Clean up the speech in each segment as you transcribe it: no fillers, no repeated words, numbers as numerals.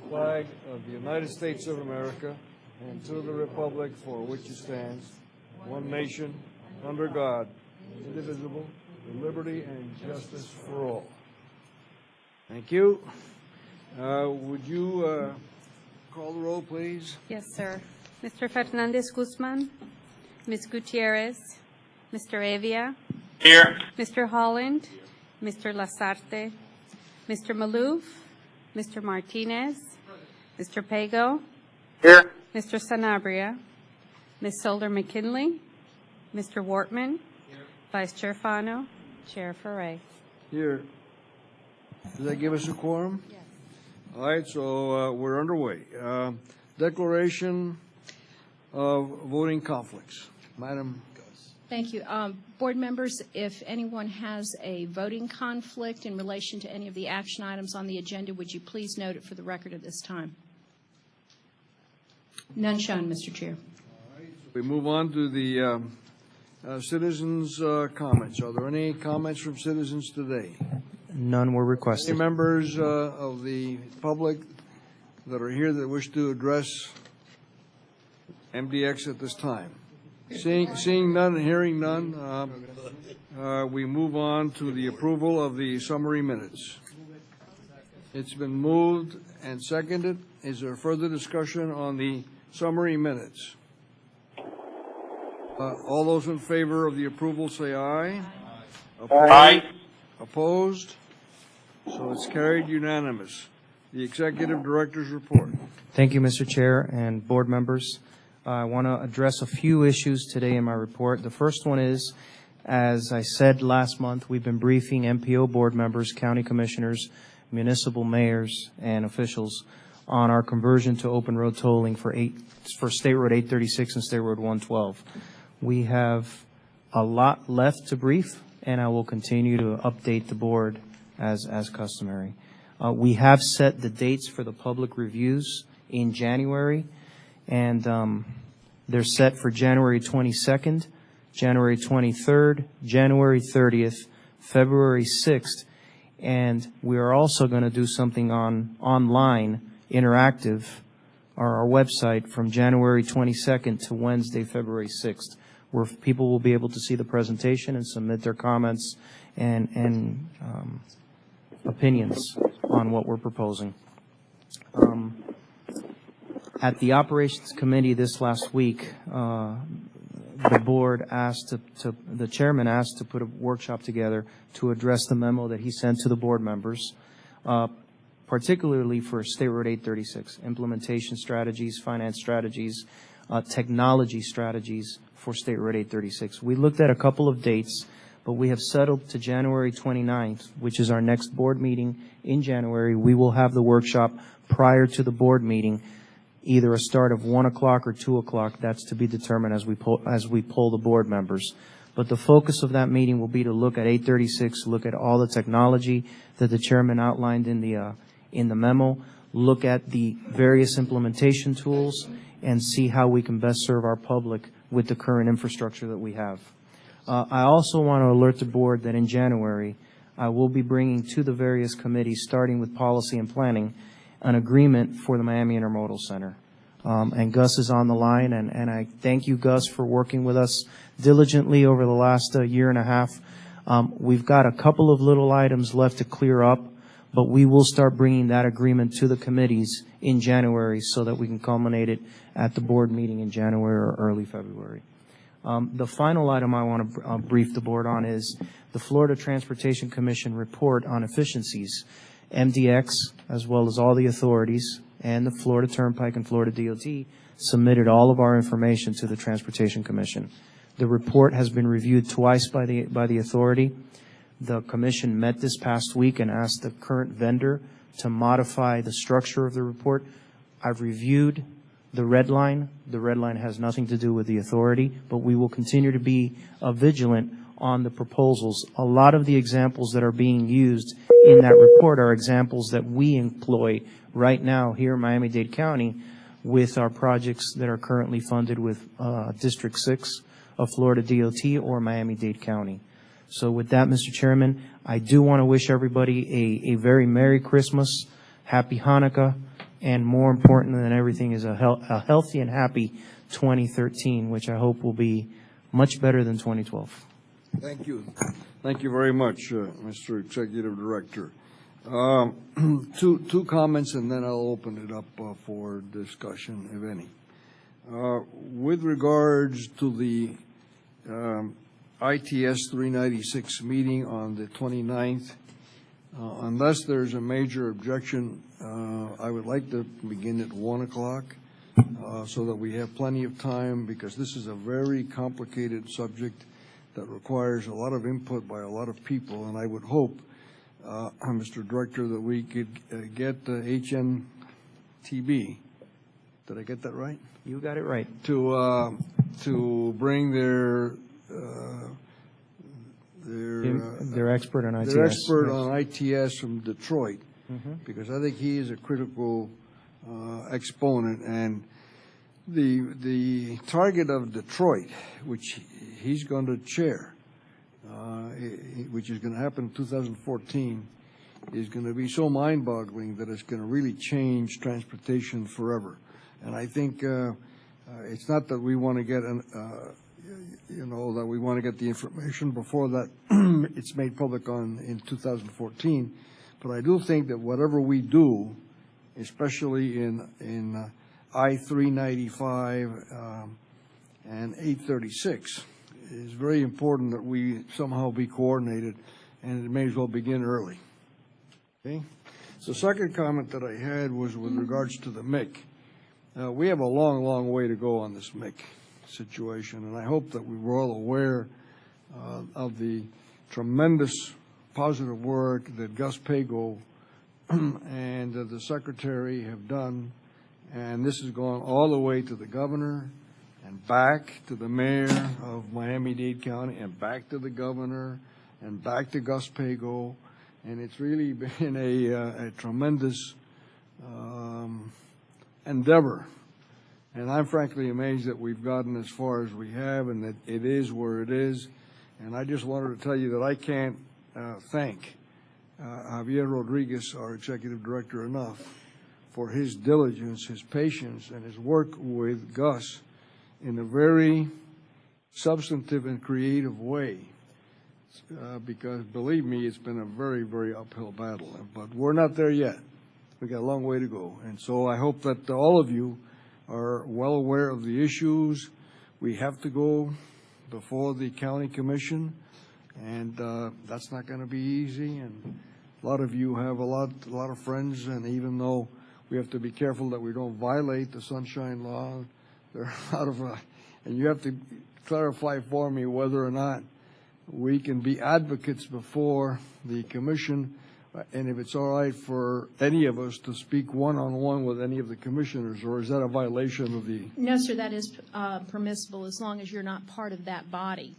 Flag of the United States of America and to the republic for which it stands, one nation, under God, indivisible, with liberty and justice for all. Thank you. Would you call the roll, please? Yes, sir. Mr. Fernandez Guzman, Ms. Gutierrez, Mr. Evia. Here. Mr. Holland, Mr. Lasarte, Mr. Malouf, Mr. Martinez, Mr. Pago, Here. Mr. Sanabria, Ms. Solder McKinley, Mr. Wortman, Vice Chair Fano, Chair Ferre. Here. Does that give us a quorum? Yes. All right, so we're underway. Declaration of voting conflicts. Madam. Thank you. Board members, if anyone has a voting conflict in relation to any of the action items on the agenda, would you please note it for the record at this time? None shown, Mr. Chair. We move on to the citizens' comments. Are there any comments from citizens today? None were requested. Any members of the public that are here that wish to address MDX at this time? Seeing none and hearing none, we move on to the approval of the summary minutes. It's been moved and seconded. Is there further discussion on the summary minutes? All those in favor of the approval say aye. Aye. Opposed? So it's carried unanimous. The Executive Director's report. Thank you, Mr. Chair and board members. I want to address a few issues today in my report. The first one is, as I said last month, we've been briefing MPO board members, county commissioners, municipal mayors, and officials on our conversion to open road tolling for State Road 836 and State Road 112. We have a lot left to brief, and I will continue to update the board as customary. We have set the dates for the public reviews in January, and they're set for January 22nd, January 23rd, January 30th, February 6th, and we are also going to do something online, interactive, on our website from January 22nd to Wednesday, February 6th, where people will be able to see the presentation and submit their comments and opinions on what we're proposing. At the Operations Committee this last week, the board asked the chairman asked to put a workshop together to address the memo that he sent to the board members, particularly for State Road 836, implementation strategies, finance strategies, technology strategies for State Road 836. We looked at a couple of dates, but we have settled to January 29th, which is our next board meeting in January. We will have the workshop prior to the board meeting, either a start of 1 o'clock or 2 o'clock. That's to be determined as we poll the board members. But the focus of that meeting will be to look at 836, look at all the technology that the chairman outlined in the memo, look at the various implementation tools, and see how we can best serve our public with the current infrastructure that we have. I also want to alert the board that in January, I will be bringing to the various committees, starting with policy and planning, an agreement for the Miami Intermodal Center. And Gus is on the line, and I thank you, Gus, for working with us diligently over the last year and a half. We've got a couple of little items left to clear up, but we will start bringing that agreement to the committees in January so that we can culminate it at the board meeting in January or early February. The final item I want to brief the board on is the Florida Transportation Commission report on efficiencies. MDX, as well as all the authorities, and the Florida Turnpike and Florida DOT submitted all of our information to the Transportation Commission. The report has been reviewed twice by the authority. The commission met this past week and asked the current vendor to modify the structure of the report. I've reviewed the red line. The red line has nothing to do with the authority, but we will continue to be vigilant on the proposals. A lot of the examples that are being used in that report are examples that we employ right now here in Miami-Dade County with our projects that are currently funded with District 6 of Florida DOT or Miami-Dade County. So with that, Mr. Chairman, I do want to wish everybody a very Merry Christmas, Happy Hanukkah, and more important than everything is a healthy and happy 2013, which I hope will be much better than 2012. Thank you. Thank you very much, Mr. Executive Director. Two comments, and then I'll open it up for discussion, if any. With regards to the ITS 396 meeting on the 29th, unless there's a major objection, I would like to begin at 1 o'clock so that we have plenty of time, because this is a very complicated subject that requires a lot of input by a lot of people, and I would hope, Mr. Director, that we could get HNTB, did I get that right? You got it right. To bring their expert on ITS. Their expert on Yes. ITS from Detroit, because I think he is a critical exponent, and the target of Detroit, which he's going to chair, which is going to happen in 2014, is going to be so mind-boggling that it's going to really change transportation forever. And I think it's not that we want to get that we want to get the information before that it's made public in 2014, but I do think that whatever we do, especially in I-395 and 836, is very important that we somehow be coordinated, and it may as well begin early. Okay? The second comment that I had was with regards to the MIC. We have a long, long way to go on this MIC situation, and I hope that we were all aware of the tremendous positive work that Gus Pago and the Secretary have done, and this has gone all the way to the governor and back to the mayor of Miami-Dade County and back to the governor and back to Gus Pago, and it's really been a tremendous endeavor. And I'm frankly amazed that we've gotten as far as we have and that it is where it is. And I just wanted to tell you that I can't thank Javier Rodriguez, our executive director, enough for his diligence, his patience, and his work with Gus in a very substantive and creative way. Because believe me, it's been a very, very uphill battle. But we're not there yet. We got a long way to go. And so I hope that all of you are well aware of the issues. We have to go before the county commission, and that's not going to be easy. And a lot of you have a lot of friends, and even though we have to be careful that we don't violate the Sunshine Law, there are a lot of, and you have to clarify for me whether or not we can be advocates before the commission, and if it's all right for any of us to speak one-on-one with any of the commissioners, or is that a violation of the? No, sir, that is permissible as long as you're not part of that body,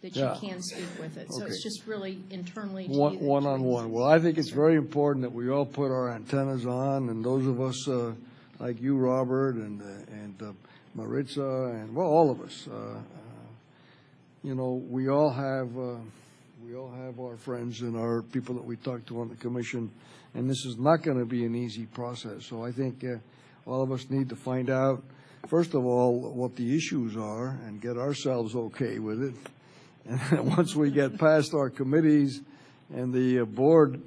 that you can speak with it. So Okay. it's just really internally. One-on-one. Well, I think it's very important that we all put our antennas on, and those of us like you, Robert, and Maritza, and well, all of us. We all have our friends and our people that we talk to on the commission, and this is not going to be an easy process. So I think all of us need to find out, first of all, what the issues are and get ourselves okay with it. And then once we get past our committees and the board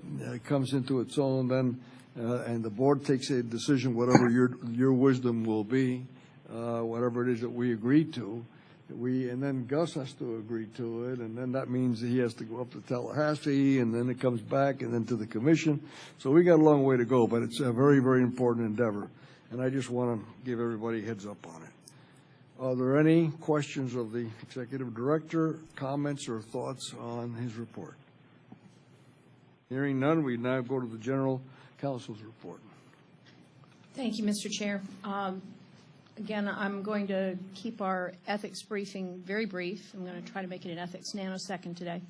comes into its own, then and the board takes a decision, whatever your wisdom will be, whatever it is that we agree to. And then Gus has to agree to it, and then that means that he has to go up to Tallahassee, and then it comes back, and then to the commission. So we got a long way to go, but it's a very, very important endeavor, and I just want to give everybody a heads up on it. Are there any questions of the executive director, comments or thoughts on his report? Hearing none, we now go to the general counsel's report. Thank you, Mr. Chair. Again, I'm going to keep our ethics briefing very brief. I'm going to try to make it an ethics nanosecond today.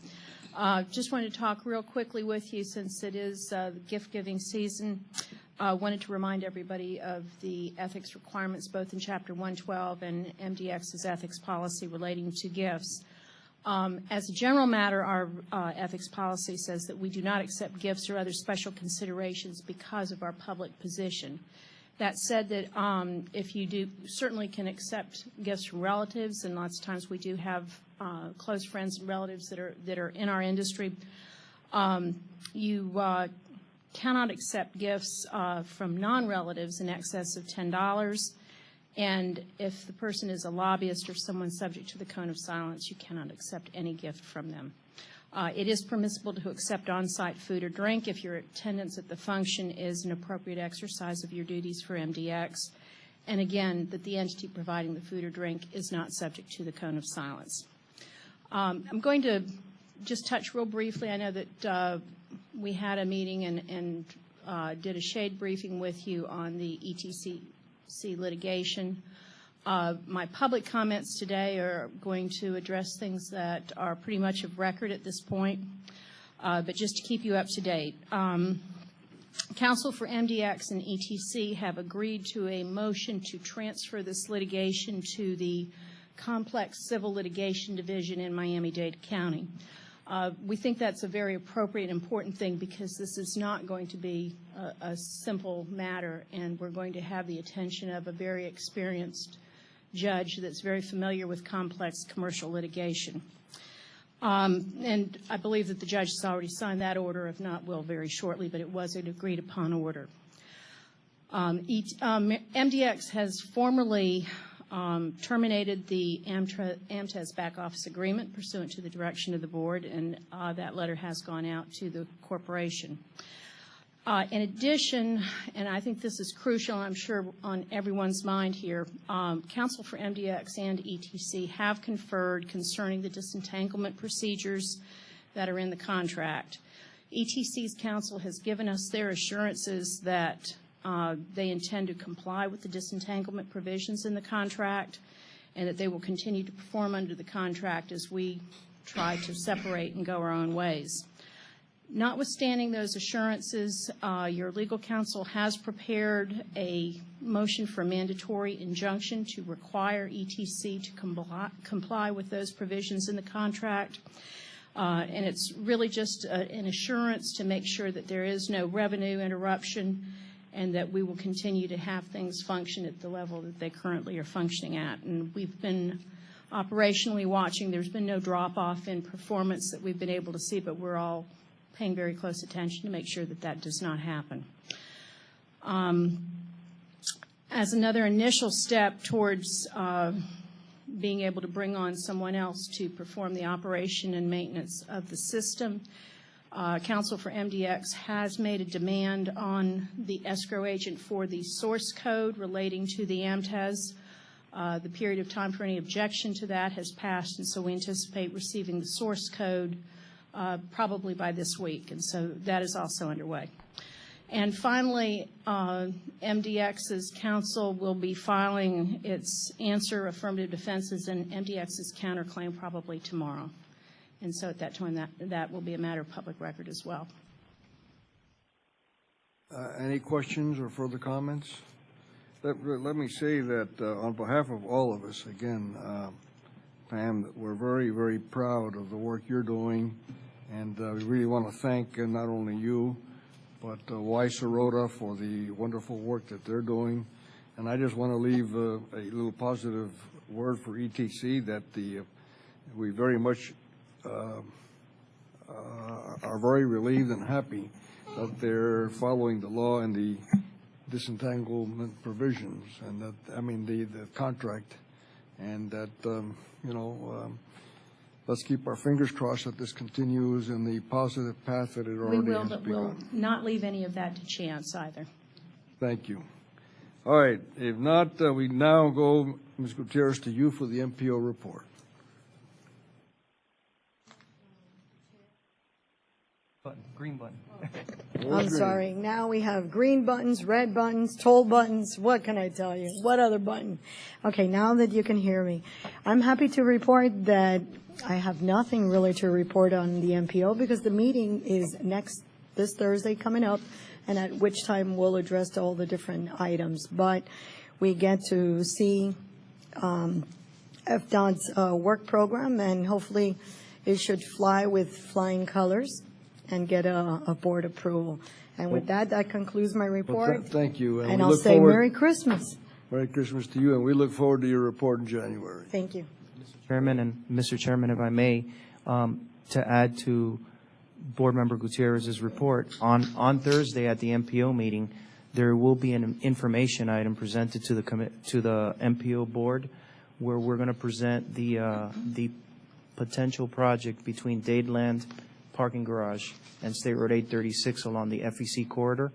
Just wanted to talk real quickly with you since it is the gift-giving season. Wanted to remind everybody of the ethics requirements both in Chapter 112 and MDX's ethics policy relating to gifts. As a general matter, our ethics policy says that we do not accept gifts or other special considerations because of our public position. That said, that if you do, certainly can accept gifts from relatives, and lots of times we do have close friends and relatives that are in our industry. You cannot accept gifts from non-relatives in excess of $10. And if the person is a lobbyist or someone subject to the cone of silence, you cannot accept any gift from them. It is permissible to accept on-site food or drink if your attendance at the function is an appropriate exercise of your duties for MDX. And again, that the entity providing the food or drink is not subject to the cone of silence. I'm going to just touch real briefly. I know that we had a meeting and did a shade briefing with you on the ETC litigation. My public comments today are going to address things that are pretty much of record at this point, but just to keep you up to date. Counsel for MDX and ETC have agreed to a motion to transfer this litigation to the Complex Civil Litigation Division in Miami-Dade County. We think that's a very appropriate and important thing because this is not going to be a simple matter, and we're going to have the attention of a very experienced judge that's very familiar with complex commercial litigation. And I believe that the judge has already signed that order, if not will very shortly, but it was an agreed upon order. MDX has formally terminated the AMTES back office agreement pursuant to the direction of the board, and that letter has gone out to the corporation. In addition, and I think this is crucial, I'm sure on everyone's mind here, counsel for MDX and ETC have conferred concerning the disentanglement procedures that are in the contract. ETC's counsel has given us their assurances that they intend to comply with the disentanglement provisions in the contract and that they will continue to perform under the contract as we try to separate and go our own ways. Notwithstanding those assurances, your legal counsel has prepared a motion for a mandatory injunction to require ETC to comply with those provisions in the contract. And it's really just an assurance to make sure that there is no revenue interruption and that we will continue to have things function at the level that they currently are functioning at. And we've been operationally watching. There's been no drop-off in performance that we've been able to see, but we're all paying very close attention to make sure that that does not happen. As another initial step towards being able to bring on someone else to perform the operation and maintenance of the system, counsel for MDX has made a demand on the escrow agent for the source code relating to the AMTES. The period of time for any objection to that has passed, and so we anticipate receiving the source code probably by this week, and so that is also underway. And finally, MDX's counsel will be filing its answer affirmative defenses and MDX's counterclaim probably tomorrow. And so at that time, that will be a matter of public record as well. Any questions or further comments? Let me say that on behalf of all of us, again, Pam, that we're very, very proud of the work you're doing. And we really want to thank not only you, but Sorota for the wonderful work that they're doing. And I just want to leave a little positive word for ETC that we very much are very relieved and happy that they're following the law and the disentanglement provisions, and that, I mean, the contract, and that, let's keep our fingers crossed that this continues in the positive path that it already has begun. We'll not leave any of that to chance either. Thank you. All right. If not, we now go, Ms. Gutierrez, to you for the MPO report. Green button. I'm sorry. Now we have green buttons, red buttons, toll buttons. What can I tell you? What other button? Okay, now that you can hear me, I'm happy to report that I have nothing really to report on the MPO because the meeting is this Thursday coming up, and at which time we'll address all the different items. But we get to see FDOT's work program, and hopefully it should fly with flying colors and get a board approval. And with that, that concludes my Well, report. thank you. And we I'll look say forward- Merry Christmas. Merry Christmas to you, and we look forward to your report in January. Thank you. Chairman and Mr. Chairman, if I may, to add to Board Member Gutierrez's report, on Thursday at the MPO meeting, there will be an information item presented to the MPO board where we're going to present the potential project between Dadeland Parking Garage and State Road 836 along the FEC corridor.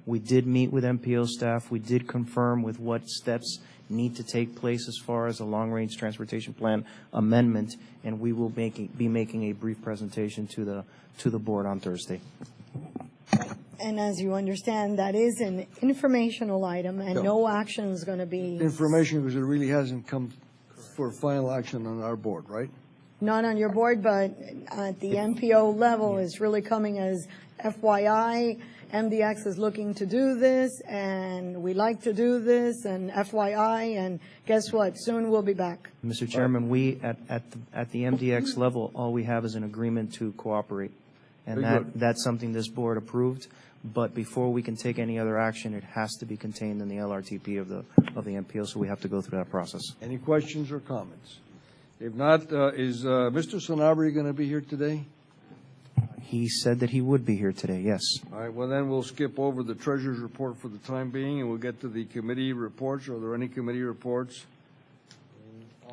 We did meet with MPO staff. We did confirm with what steps need to take place as far as a long-range transportation plan amendment, and we will be making a brief presentation to the board on Thursday. And as you understand, that is an informational item, and no action is going to be, Information, because it really hasn't come for final action on our board, right? not on your board, but at the MPO level, is really coming as FYI. MDX is looking to do this, and we like to do this, and FYI, and guess what? Soon we'll be back. Mr. Chairman, we, at the MDX level, all we have is an agreement to cooperate. And Very good. that's something this board approved, but before we can take any other action, it has to be contained in the LRTP of the MPO, so we have to go through that process. Any questions or comments? If not, is Mr. Sanabria going to be here today? He said that he would be here today, yes. All right, well, then we'll skip over the treasurer's report for the time being, and we'll get to the committee reports. Are there any committee reports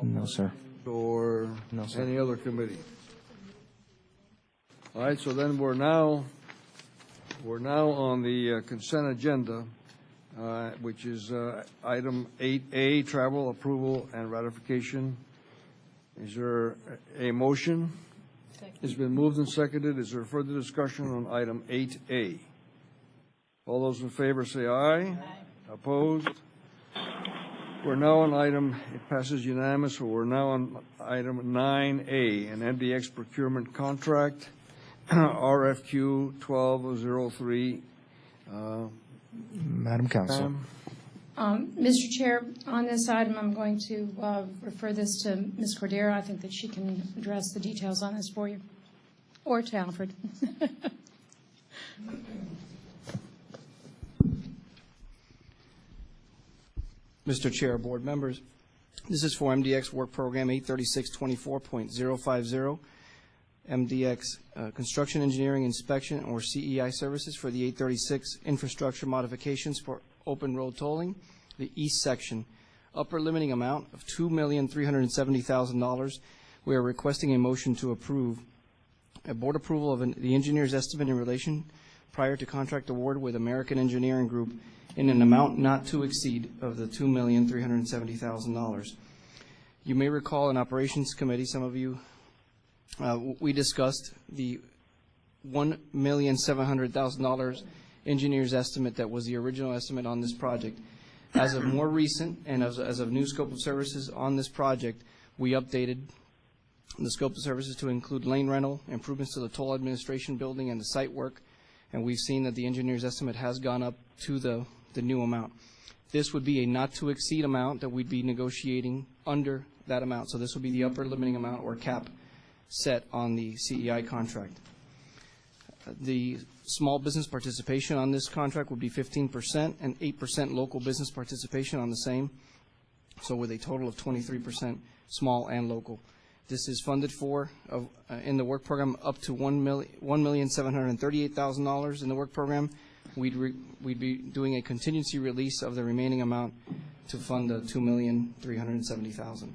No, sir. or No, sir. any other committee? All right, so then we're now on the consent agenda, which is item 8A, travel approval and ratification. Is there a motion? It's been moved and seconded. Is there further discussion on item 8A? All those in favor say aye. Aye. Opposed? We're now on item, it passes unanimous, so we're now on item 9A, an MDX procurement contract, RFQ 1203. Madam Counsel. Pam? Mr. Chair, on this item, I'm going to refer this to Ms. Cordero. I think that she can address the details on this for you, or to Alfred. Mr. Chair, board members, this is for MDX Work Program 83624.050, MDX Construction Engineering Inspection or CEI Services for the 836 Infrastructure Modifications for Open Road Tolling, the East Section. Upper limiting amount of $2,370,000. We are requesting a motion to approve a board approval of the engineer's estimate in relation prior to contract award with American Engineering Group in an amount not to exceed of the $2,370,000. You may recall in Operations Committee, some of you, we discussed the $1,700,000 engineer's estimate that was the original estimate on this project. As of more recent and as of new scope of services on this project, we updated the scope of services to include lane rental, improvements to the toll administration building, and the site work. And we've seen that the engineer's estimate has gone up to the new amount. This would be a not-to-exceed amount that we'd be negotiating under that amount. So this would be the upper limiting amount or cap set on the CEI contract. The small business participation on this contract would be 15% and 8% local business participation on the same. So with a total of 23% small and local. This is funded for in the work program up to $1,738,000 in the work program. We'd be doing a contingency release of the remaining amount to fund the $2,370,000.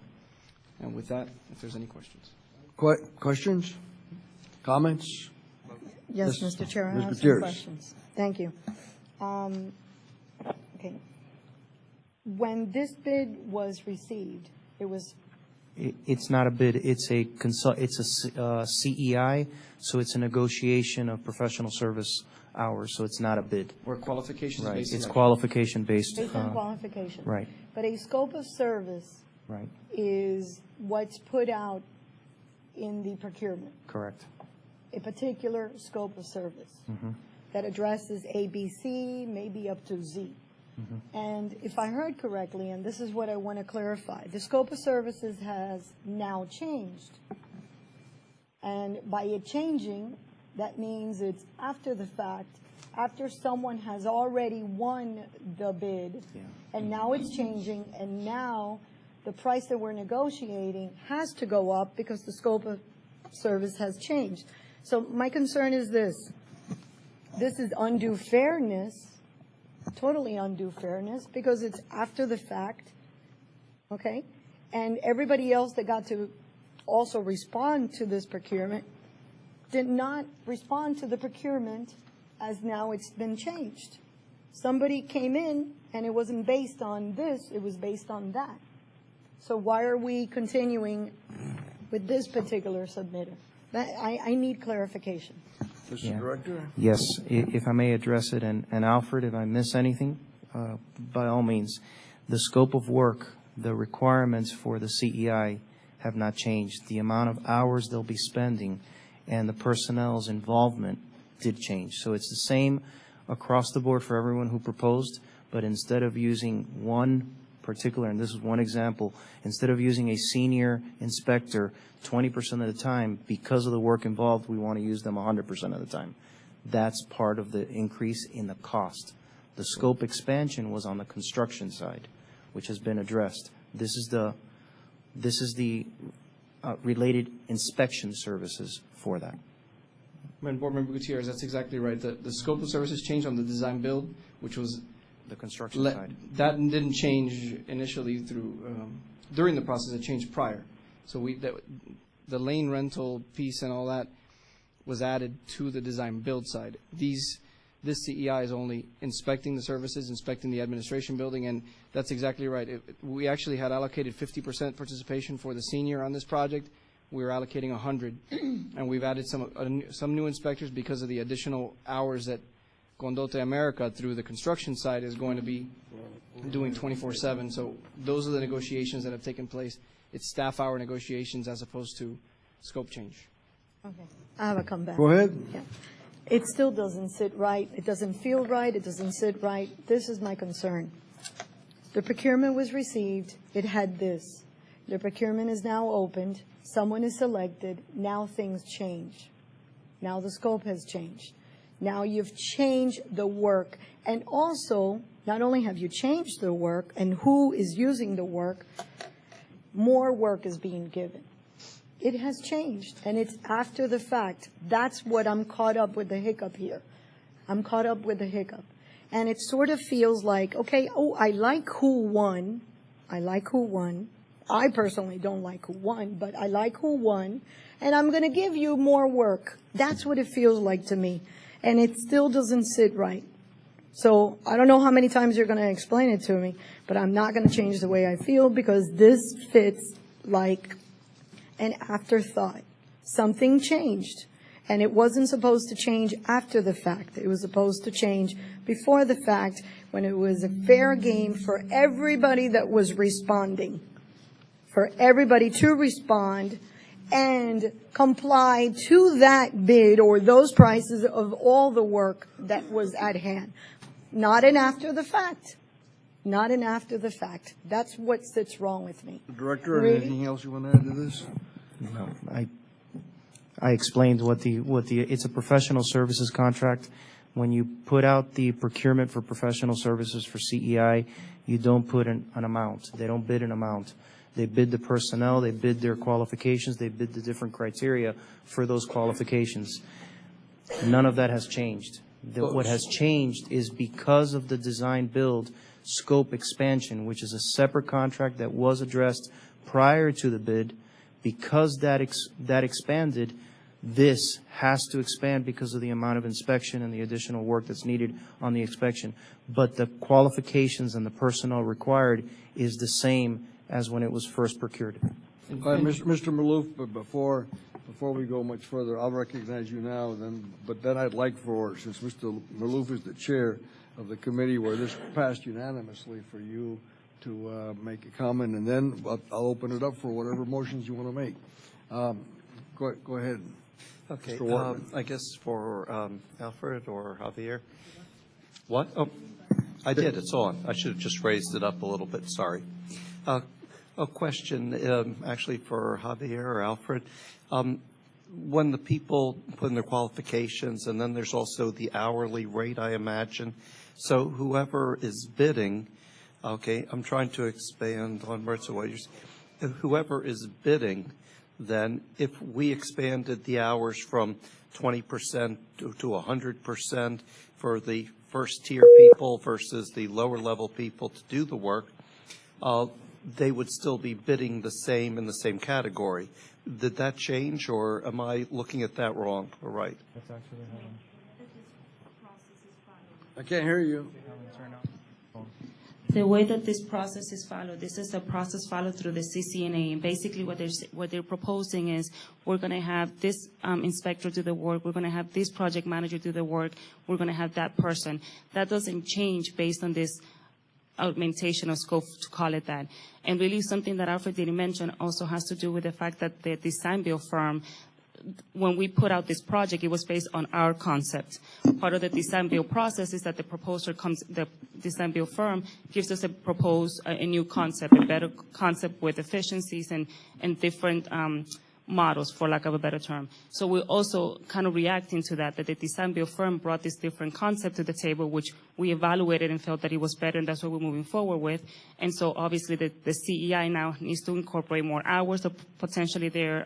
And with that, if there's any questions. Questions? Comments? Yes, Yes, Mr. Chair, I Ms. have some Gutierrez. questions. Thank you. Okay. When this bid was received, it was, It's not a bid, it's a CEI, so it's a negotiation of professional service hours, so it's not a bid. Or qualifications Right, based it's selection. qualification-based. based on qualification. Right, But a scope of service right, is what's put out in the procurement, correct. a particular scope of service Mm-hmm. that addresses A, B, C, maybe up to Z. And if I heard correctly, and this is what I want to clarify, the scope of services has now changed. And by it changing, that means it's after the fact, after someone has already won the bid, and now it's changing, and now the price that we're negotiating has to go up because the scope of service has changed. So my concern is this. This is undue fairness, totally undue fairness, because it's after the fact, okay? And everybody else that got to also respond to this procurement did not respond to the procurement as now it's been changed. Somebody came in and it wasn't based on this, it was based on that. So why are we continuing with this particular submitter? I need clarification. Mr. Director? Yes, if I may address it, and Alfred, if I miss anything, by all means. The scope of work, the requirements for the CEI have not changed. The amount of hours they'll be spending and the personnel's involvement did change. So it's the same across the board for everyone who proposed, but instead of using one particular, and this is one example, instead of using a senior inspector 20% of the time, because of the work involved, we want to use them 100% of the time. That's part of the increase in the cost. The scope expansion was on the construction side, which has been addressed. This is the related inspection services for that. Board Member Gutierrez, that's exactly right. The scope of services changed on the design build, which was The construction side. that didn't change initially through during the process. It changed prior. So the lane rental piece and all that was added to the design build side. This CEI is only inspecting the services, inspecting the administration building, and that's exactly right. We actually had allocated 50% participation for the senior on this project. We were allocating 100, and we've added some new inspectors because of the additional hours that Condote America through the construction side is going to be doing 24/7. So those are the negotiations that have taken place. It's staff hour negotiations as opposed to scope change. Okay, I have a comeback. Go ahead. Yeah. It still doesn't sit right. It doesn't feel right. It doesn't sit right. This is my concern. The procurement was received. It had this. The procurement is now opened. Someone is selected. Now things change. Now the scope has changed. Now you've changed the work. And also, not only have you changed the work and who is using the work, more work is being given. It has changed, and it's after the fact. That's what I'm caught up with the hiccup here. I'm caught up with the hiccup. And it sort of feels like, okay, I like who won. I personally don't like who won, but I like who won, and I'm going to give you more work. That's what it feels like to me, and it still doesn't sit right. So I don't know how many times you're going to explain it to me, but I'm not going to change the way I feel because this fits like an afterthought. Something changed, and it wasn't supposed to change after the fact. It was supposed to change before the fact when it was a fair game for everybody that was responding, for everybody to respond and comply to that bid or those prices of all the work that was at hand. Not an after the fact. Not an after the fact. That's what sits wrong with me. Director, Really? anything else you want to add to this? No, I explained it's a professional services contract. When you put out the procurement for professional services for CEI, you don't put an amount. They don't bid an amount. They bid the personnel, they bid their qualifications, they bid the different criteria for those qualifications. None of that has changed. What has changed is because of the design build scope expansion, which is a separate contract that was addressed prior to the bid. Because that expanded, this has to expand because of the amount of inspection and the additional work that's needed on the inspection. But the qualifications and the personnel required is the same as when it was first procured. Mr. Maloof, but before we go much further, I'll recognize you now, but then I'd like since Mr. Maloof is the chair of the committee where this passed unanimously, for you to make a comment, and then I'll open it up for whatever motions you want to make. Go ahead. Okay, Mr. Wortman. I guess for Alfred or Javier. What? Oh, I did. It's on. I should have just raised it up a little bit. Sorry. A question, actually, for Javier or Alfred. When the people put in their qualifications, and then there's also the hourly rate, I imagine. So whoever is bidding, okay, I'm trying to expand on Maritza, what you're saying. Whoever is bidding, then if we expanded the hours from 20% to 100% for the first tier people versus the lower level people to do the work, they would still be bidding the same in the same category. Did that change, or am I looking at that wrong or right? That's actually Helen. I can't hear you. The way that this process is followed, this is a process followed through the CCNA. And basically what they're proposing is we're going to have this inspector do the work. We're going to have this project manager do the work. We're going to have that person. That doesn't change based on this augmentation of scope, to call it that. And really something that Alfred didn't mention also has to do with the fact that the design build firm, when we put out this project, it was based on our concept. Part of the design build process is that the design build firm gives us a new concept, a better concept with efficiencies and different models, for lack of a better term. So we're also kind of reacting to that the design build firm brought this different concept to the table, which we evaluated and felt that it was better, and that's what we're moving forward with. And so obviously the CEI now needs to incorporate more hours of potentially their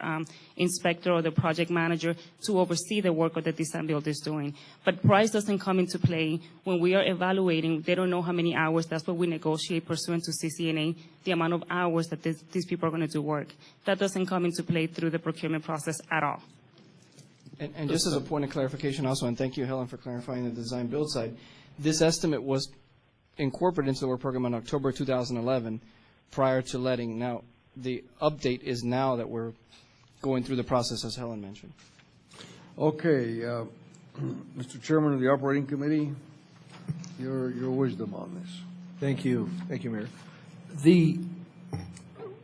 inspector or the project manager to oversee the work that the design build is doing. But price doesn't come into play when we are evaluating. They don't know how many hours. That's what we negotiate pursuant to CCNA, the amount of hours that these people are going to do work. That doesn't come into play through the procurement process at all. And just as a point of clarification also, and thank you, Helen, for clarifying the design build side, this estimate was incorporated into the work program in October 2011 prior to letting. Now, the update is now that we're going through the process, as Helen mentioned. Okay, Mr. Chairman of the Operating Committee, your wisdom on this. Thank you, Mayor.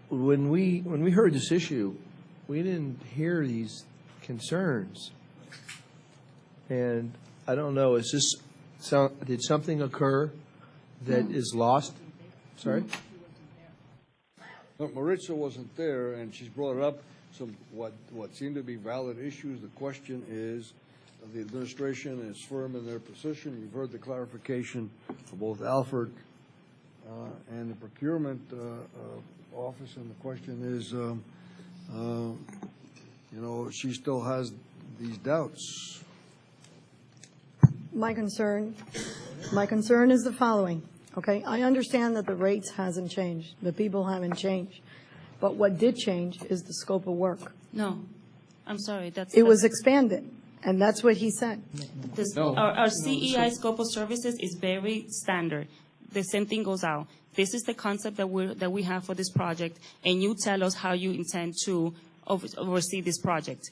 When we heard this issue, we didn't hear these concerns, and I don't know. Did something occur that is lost? Sorry. No, Maritza wasn't there, and she's brought up some what seem to be valid issues. The question is, the administration is firm in their position. You've heard the clarification for both Alfred and the procurement office, and the question is, she still has these doubts. My concern is the following, okay? I understand that the rates hasn't changed, the people haven't changed, but what did change is the scope of work. No, I'm sorry. It was expanded, and that's what he said. Our CEI scope of services is very standard. The same thing goes out. This is the concept that we have for this project, and you tell us how you intend to oversee this project.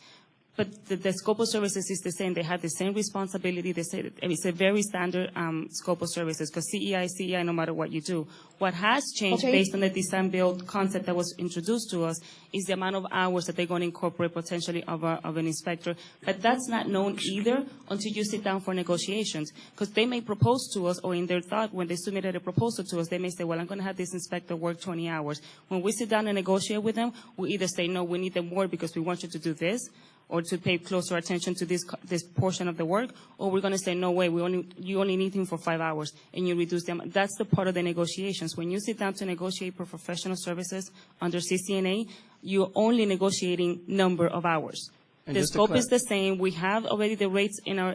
But the scope of services is the same. They have the same responsibility. It's a very standard scope of services, because CEI, no matter what you do. What has changed based on the design build concept that was introduced to us is the amount of hours that they're going to incorporate potentially of an inspector. But that's not known either until you sit down for negotiations, because they may propose to us, or in their thought, when they submitted a proposal to us, they may say, well, I'm going to have this inspector work 20 hours. When we sit down and negotiate with them, we either say, no, we need them more because we want you to do this, or to pay closer attention to this portion of the work, or we're going to say, no way, you only need him for 5 hours, and you reduce them. That's the part of the negotiations. When you sit down to negotiate for professional services under CCNA, you're only negotiating number of hours. And the scope is the same. We have already the rates in our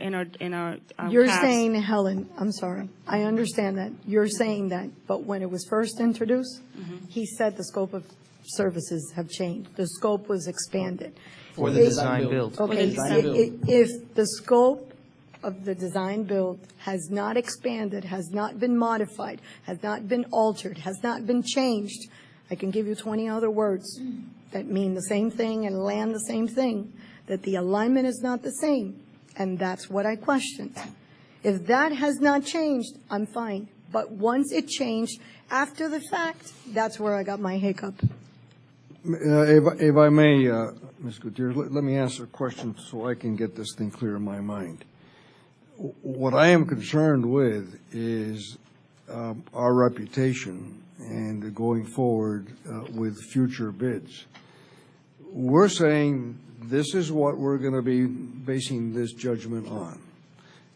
You're caps. saying, Helen, I'm sorry, I understand that. You're saying that, but when it was first introduced, he said the scope of services have changed. The scope was expanded. For the design build. Okay, if the scope of the design build has not expanded, has not been modified, has not been altered, has not been changed, I can give you 20 other words that mean the same thing and land the same thing, that the alignment is not the same, and that's what I questioned. If that has not changed, I'm fine. But once it changed, after the fact, that's where I got my hiccup. If I may, Ms. Gutierrez, let me answer a question so I can get this thing clear in my mind. What I am concerned with is our reputation and going forward with future bids. We're saying this is what we're going to be basing this judgment on.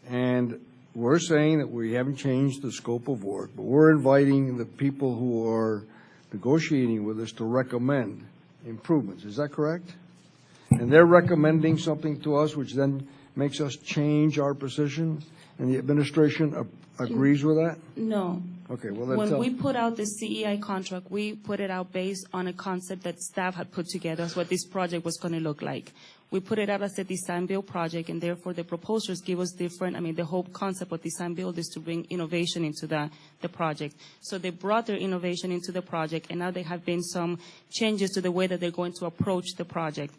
And we're saying that we haven't changed the scope of work, but we're inviting the people who are negotiating with us to recommend improvements. Is that correct? And they're recommending something to us, which then makes us change our position, and the administration agrees with that? No. Okay, well, then When tell. we put out the CEI contract, we put it out based on a concept that staff had put together as what this project was going to look like. We put it out as a design-build project, and therefore the proposers give us different, the whole concept of design-build is to bring innovation into the project. So they brought their innovation into the project, and now there have been some changes to the way that they're going to approach the project.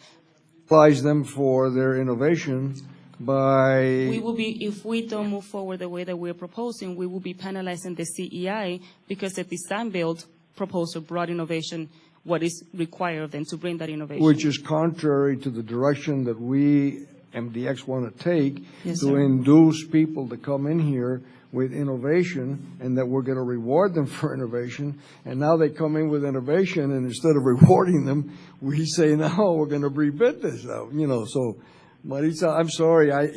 Applies them for their innovation by. We will be, if we don't move forward the way that we're proposing, we will be penalizing the CEI because the design-build proposal brought innovation, what is required of them to bring that innovation. Which is contrary to the direction that we, MDX, want to take Yes, to sir. induce people to come in here with innovation, and that we're going to reward them for innovation. And now they come in with innovation, and instead of rewarding them, we say, no, we're going to rebid this out. So, Maritza, I'm sorry, I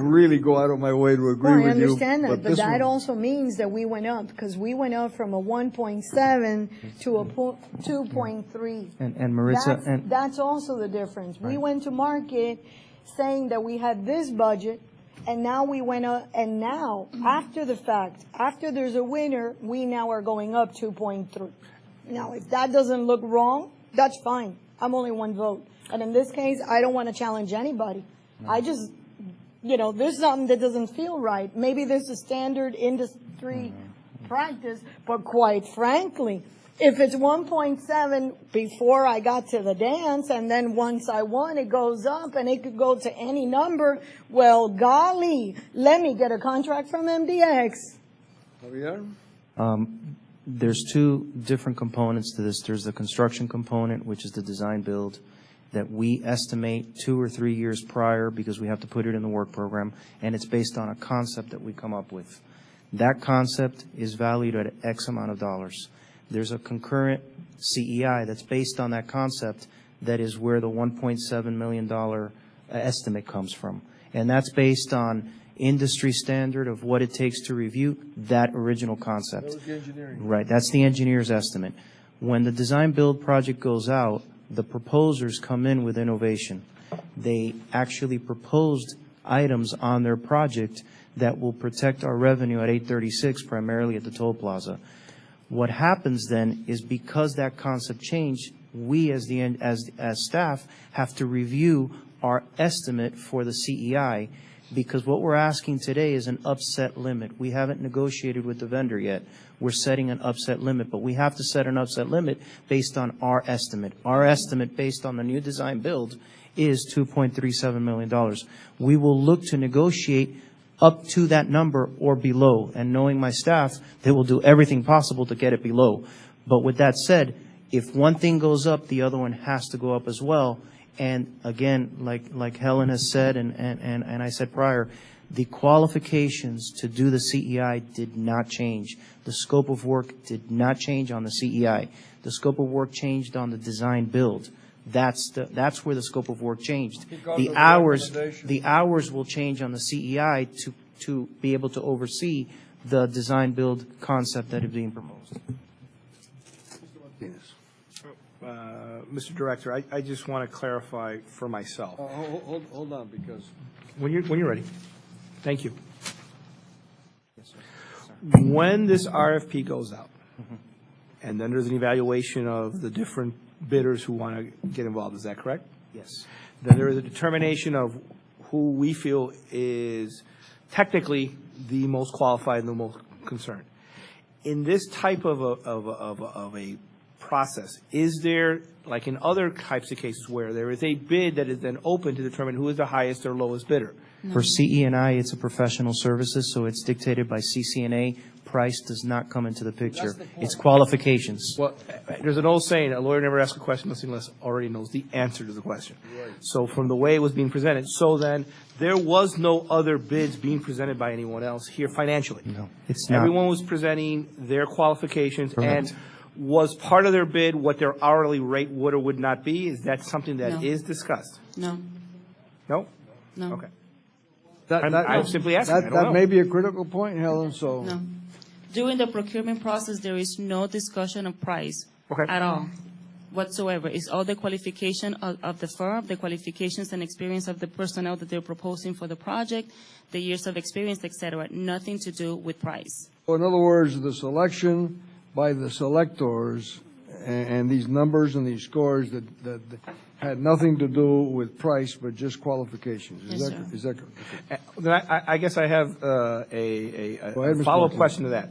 really go out of my way to agree Well, I with you. understand that, but this that one- also means that we went up, because we went up from a 1.7 to a 2.3. And Maritza, That's also the difference. We went to market saying that we had this budget, and now we went up, and now, after the fact, after there's a winner, we now are going up 2.3. Now, if that doesn't look wrong, that's fine. I'm only one vote. And in this case, I don't want to challenge anybody. I just, there's something that doesn't feel right. Maybe there's a standard industry practice, but quite frankly, if it's 1.7 before I got to the dance, and then once I won, it goes up, and it could go to any number, well, golly, let me get a contract from MDX. Javier? there's two different components to this. There's the construction component, which is the design build, that we estimate 2 or 3 years prior because we have to put it in the work program, and it's based on a concept that we come up with. That concept is valued at X amount of dollars. There's a concurrent CEI that's based on that concept that is where the $1.7 million estimate comes from. And that's based on industry standard of what it takes to review that original concept. That was the engineering. Right, that's the engineer's estimate. When the design build project goes out, the proposers come in with innovation. They actually proposed items on their project that will protect our revenue at 836, primarily at the toll plaza. What happens then is because that concept changed, we as staff have to review our estimate for the CEI, because what we're asking today is an upset limit. We haven't negotiated with the vendor yet. We're setting an upset limit, but we have to set an upset limit based on our estimate. Our estimate based on the new design build is $2.37 million. We will look to negotiate up to that number or below, and knowing my staff, they will do everything possible to get it below. But with that said, if one thing goes up, the other one has to go up as well. And again, like Helen has said, and I said prior, the qualifications to do the CEI did not change. The scope of work did not change on the CEI. The scope of work changed on the design build. That's where the scope of work changed. The hours will change on the CEI to be able to oversee the design build concept that is being proposed. Mr. Director, I just want to clarify for myself. Hold on, because When you're ready. Thank you. When this RFP goes out, and then there's an evaluation of the different bidders who want to get involved, is that correct? Yes. Then there is a determination of who we feel is technically the most qualified and the most concerned. In this type of a process? Is there, like in other types of cases, where there is a bid that is then open to determine who is the highest or lowest bidder? For CE&I, it's a professional services, so it's dictated by CCNA. Price does not come into the picture. It's qualifications. Well, there's an old saying, a lawyer never asks a question unless already knows the answer to the question. So from the way it was being presented, so then there was no other bids being presented by anyone else here financially. No, it's not. Everyone was presenting their qualifications, Correct. and was part of their bid what their hourly rate would or would not be? Is that something that No. is discussed? No, No? no. Okay. That, I'm simply asking. I don't that know. may be a critical point, Helen, so. No. During the procurement process, there is no discussion of price Okay. at all whatsoever. It's all the qualification of the firm, the qualifications and experience of the personnel that they're proposing for the project, the years of experience, et cetera. Nothing to do with price. So in other words, the selection by the selectors and these numbers and these scores that had nothing to do with price, but just qualifications. Yes, sir. Is that correct? Then I guess I have Go ahead, a Mr. follow-up Martinez. question to that.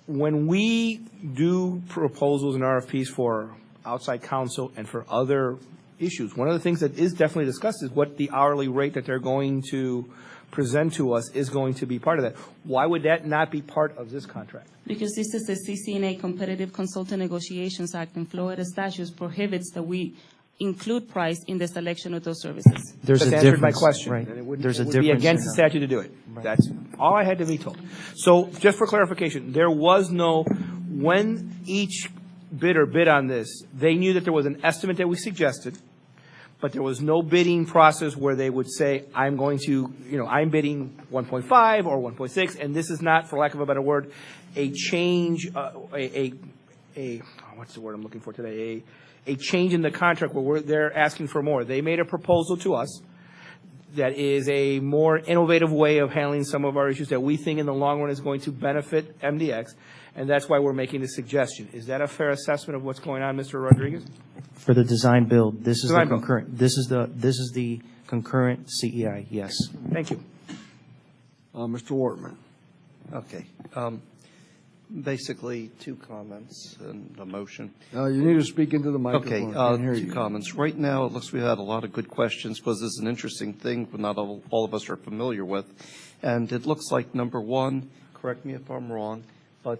When we do proposals and RFPs for outside counsel and for other issues, one of the things that is definitely discussed is what the hourly rate that they're going to present to us is going to be part of that. Why would that not be part of this contract? Because this is the CCNA Competitive Consultant Negotiations Act, and Florida statutes prohibits that we include price in the selection of those services. There's Just a answered my difference, question. right. And it wouldn't- There's a it would be difference against in the that. statute to do it. That's all I had to be told. So just for clarification, there was no, when each bidder bid on this, they knew that there was an estimate that we suggested, but there was no bidding process where they would say, I'm going to, I'm bidding 1.5 or 1.6, and this is not, for lack of a better word, a change, what's the word I'm looking for today? A change in the contract where they're asking for more. They made a proposal to us that is a more innovative way of handling some of our issues that we think in the long run is going to benefit MDX, and that's why we're making this suggestion. Is that a fair assessment of what's going on, Mr. Rodriguez? For the design build, this is the Design build. concurrent, this is the concurrent CEI, yes. Thank you. Mr. Wortman. Okay. Basically, two comments and a motion. You need to speak into the Okay, microphone. I can't hear two you. comments. Right now, it looks we had a lot of good questions because this is an interesting thing, but not all of us are familiar with. And it looks like, number one, correct me if I'm wrong, but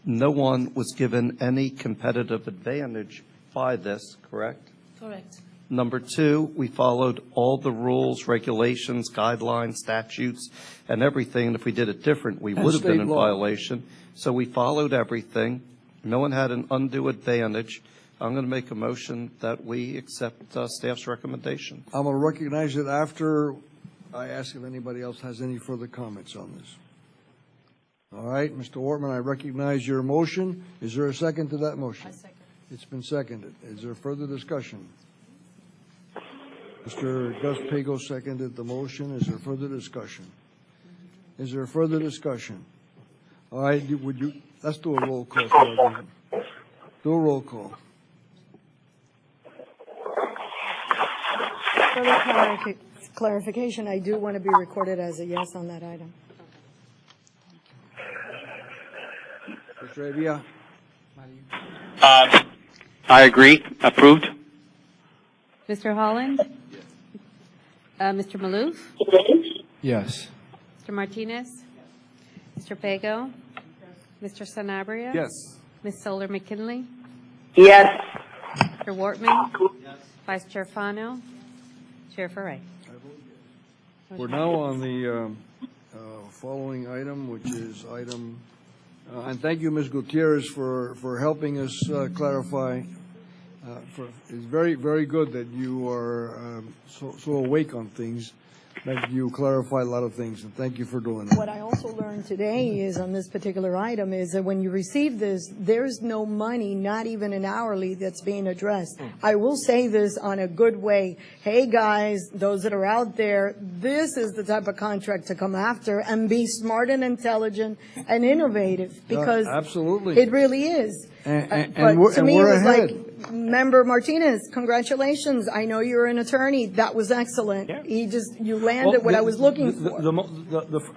no one was given any competitive advantage by this, correct? Correct. Number two, we followed all the rules, regulations, guidelines, statutes, and everything. And if we did it different, we would have been state in law. violation. So we followed everything. No one had an undue advantage. I'm going to make a motion that we accept staff's recommendation. I'm going to recognize it after I ask if anybody else has any further comments on this. All right, Mr. Wortman, I recognize your motion. Is there a second to that motion? second. It's been seconded. Is there further discussion? Mr. Gus Pago seconded the motion. Is there further discussion? Is there further discussion? All right, let's do a roll call. Claudia. Do a roll call. Further clarification, I do want to be recorded as a yes on that item. Mr. Avia? I agree. Approved. Mr. Holland? Mr. Maloof? Yes. Mr. Martinez? Mr. Pago? Mr. Sanabria? Yes. Ms. Solar McKinley? Yes. Mr. Wortman? Vice Chair Fano? Chair Ferre? We're now on the following item, which is item, and thank you, Ms. Gutierrez, for helping us clarify. It's very, very good that you are so awake on things, that you clarify a lot of things, and thank you for doing that. What I also learned today is on this particular item is that when you receive this, there's no money, not even an hourly, that's being addressed. I will say this on a good way. Hey, guys, those that are out there, this is the type of contract to come after and be smart and intelligent and innovative, because Absolutely. it really is. And But we're to me, it we're was like, ahead. Member Martinez, congratulations. I know you're an attorney. That was excellent. Yeah. You landed what I was looking for.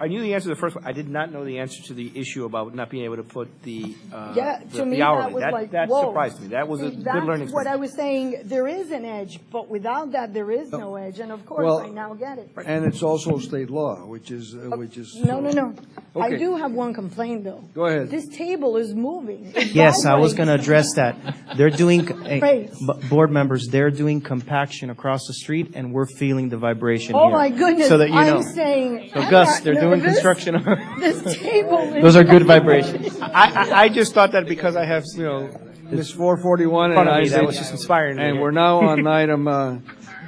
I knew the answer to the first one. I did not know the answer to the issue about not being able to put the To me, the hourly. that was like, that whoa. surprised me. That was a See, good learning That's what I experience. was saying. There is an edge, but without that, there is no edge. And of course, Well, I now get it. And it's also state law, which is. No. I Okay. do have one complaint, though. Go ahead. This table is moving. It Yes, I was vibrates. going to address that. They're doing, Great. board members, they're doing compaction across the street, and we're feeling the vibration Oh, here. my goodness. So that you know. I'm saying. So I'm Gus, not they're doing nervous. construction. This table is. Those are good vibrations. I just thought that because I have, It's 4:41, front and of me, that I was just inspiring me. And we're now on item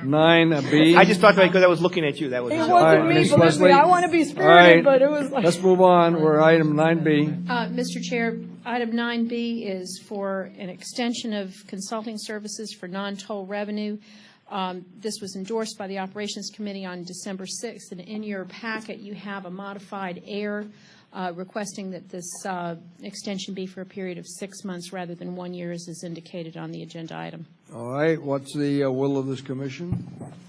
9B. I just thought that because I was looking at you. That was It just All right, wasn't me, Ms. believe Leslie. me. I want to be All right. spirited, but it was like. Let's move on. We're item 9B. Mr. Chair, item 9B is for an extension of consulting services for non-toll revenue. This was endorsed by the Operations Committee on December 6th, and in your packet, you have a modified error requesting that this extension be for a period of 6 months rather than 1 year, as is indicated on the agenda item. All right, what's the will of this commission?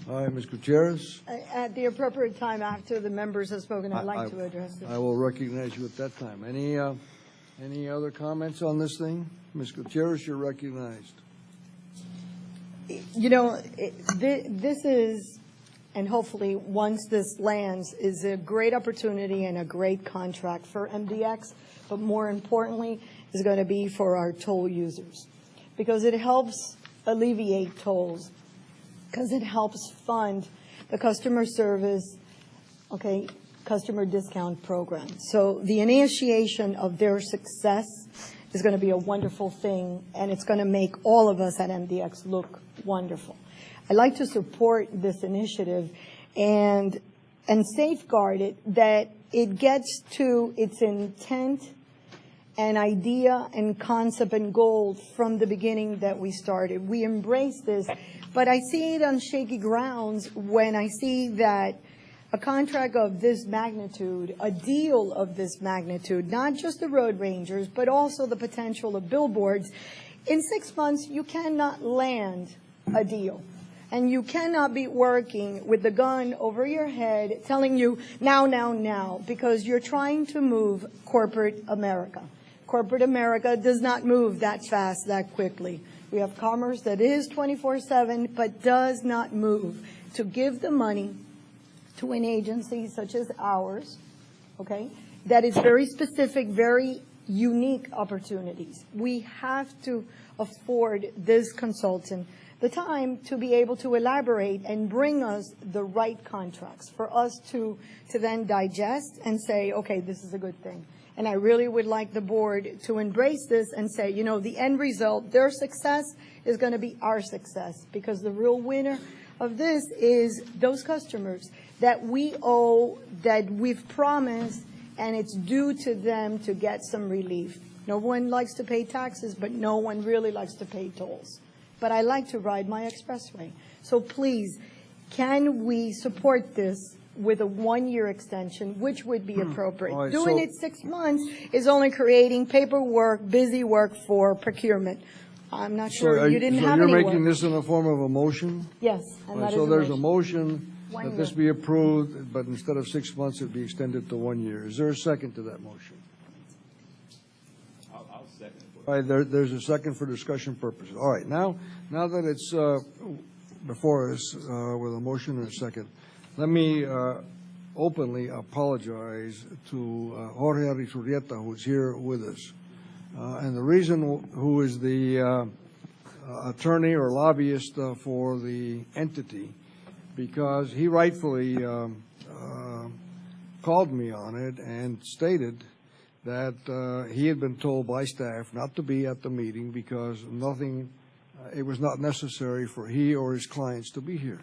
All right, Ms. Gutierrez? At the appropriate time after the members have spoken, I'd like to address this. I will recognize you at that time. Any other comments on this thing? Ms. Gutierrez, you're recognized. This is, and hopefully once this lands, is a great opportunity and a great contract for MDX, but more importantly, is going to be for our toll users, because it helps alleviate tolls, because it helps fund the customer service, customer discount program. So the initiation of their success is going to be a wonderful thing, and it's going to make all of us at MDX look wonderful. I'd like to support this initiative and safeguard it, that it gets to its intent and idea and concept and goal from the beginning that we started. We embrace this, but I see it on shaky grounds when I see that a contract of this magnitude, a deal of this magnitude, not just the road rangers, but also the potential of billboards, in 6 months, you cannot land a deal. And you cannot be working with the gun over your head telling you now, because you're trying to move corporate America. Corporate America does not move that fast, that quickly. We have commerce that is 24/7, but does not move. To give the money to an agency such as ours, that is very specific, very unique opportunities. We have to afford this consultant the time to be able to elaborate and bring us the right contracts for us to then digest and say, okay, this is a good thing. And I really would like the board to embrace this and say, the end result, their success is going to be our success, because the real winner of this is those customers that we owe, that we've promised, and it's due to them to get some relief. No one likes to pay taxes, but no one really likes to pay tolls. But I like to ride my expressway. So please, can we support this with a 1-year extension, which would be appropriate? All right, Doing so- it 6 months is only creating paperwork, busy work for procurement. I'm not sure, you didn't have any you're work. making this in the form of a motion? Yes, and that is So a there's a motion. motion 1 that this year. be approved, but instead of 6 months, it be extended to 1 year. Is there a second to that motion? I'll second it. All right, there's a second for discussion purposes. All right, now that it's before us with a motion and a second, let me openly apologize to Jorge Arizurrieta, who's here with us. And the reason, who is the attorney or lobbyist for the entity, because he rightfully called me on it and stated that he had been told by staff not to be at the meeting because it was not necessary for he or his clients to be here.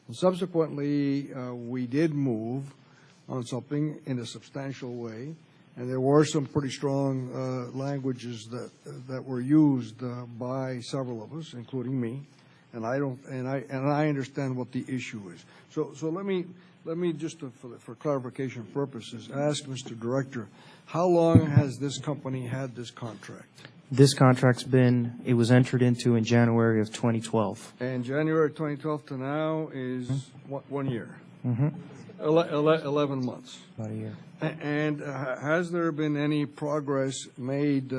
And subsequently, we did move on something in a substantial way, and there were some pretty strong languages that were used by several of us, including me, and I understand what the issue is. So let me just for clarification purposes ask Mr. Director, how long has this company had this contract? This contract's it was entered into in January of 2012. And January 2012 to now is what, 1 year? Mm-hmm. 11 months. About a year. And has there been any progress made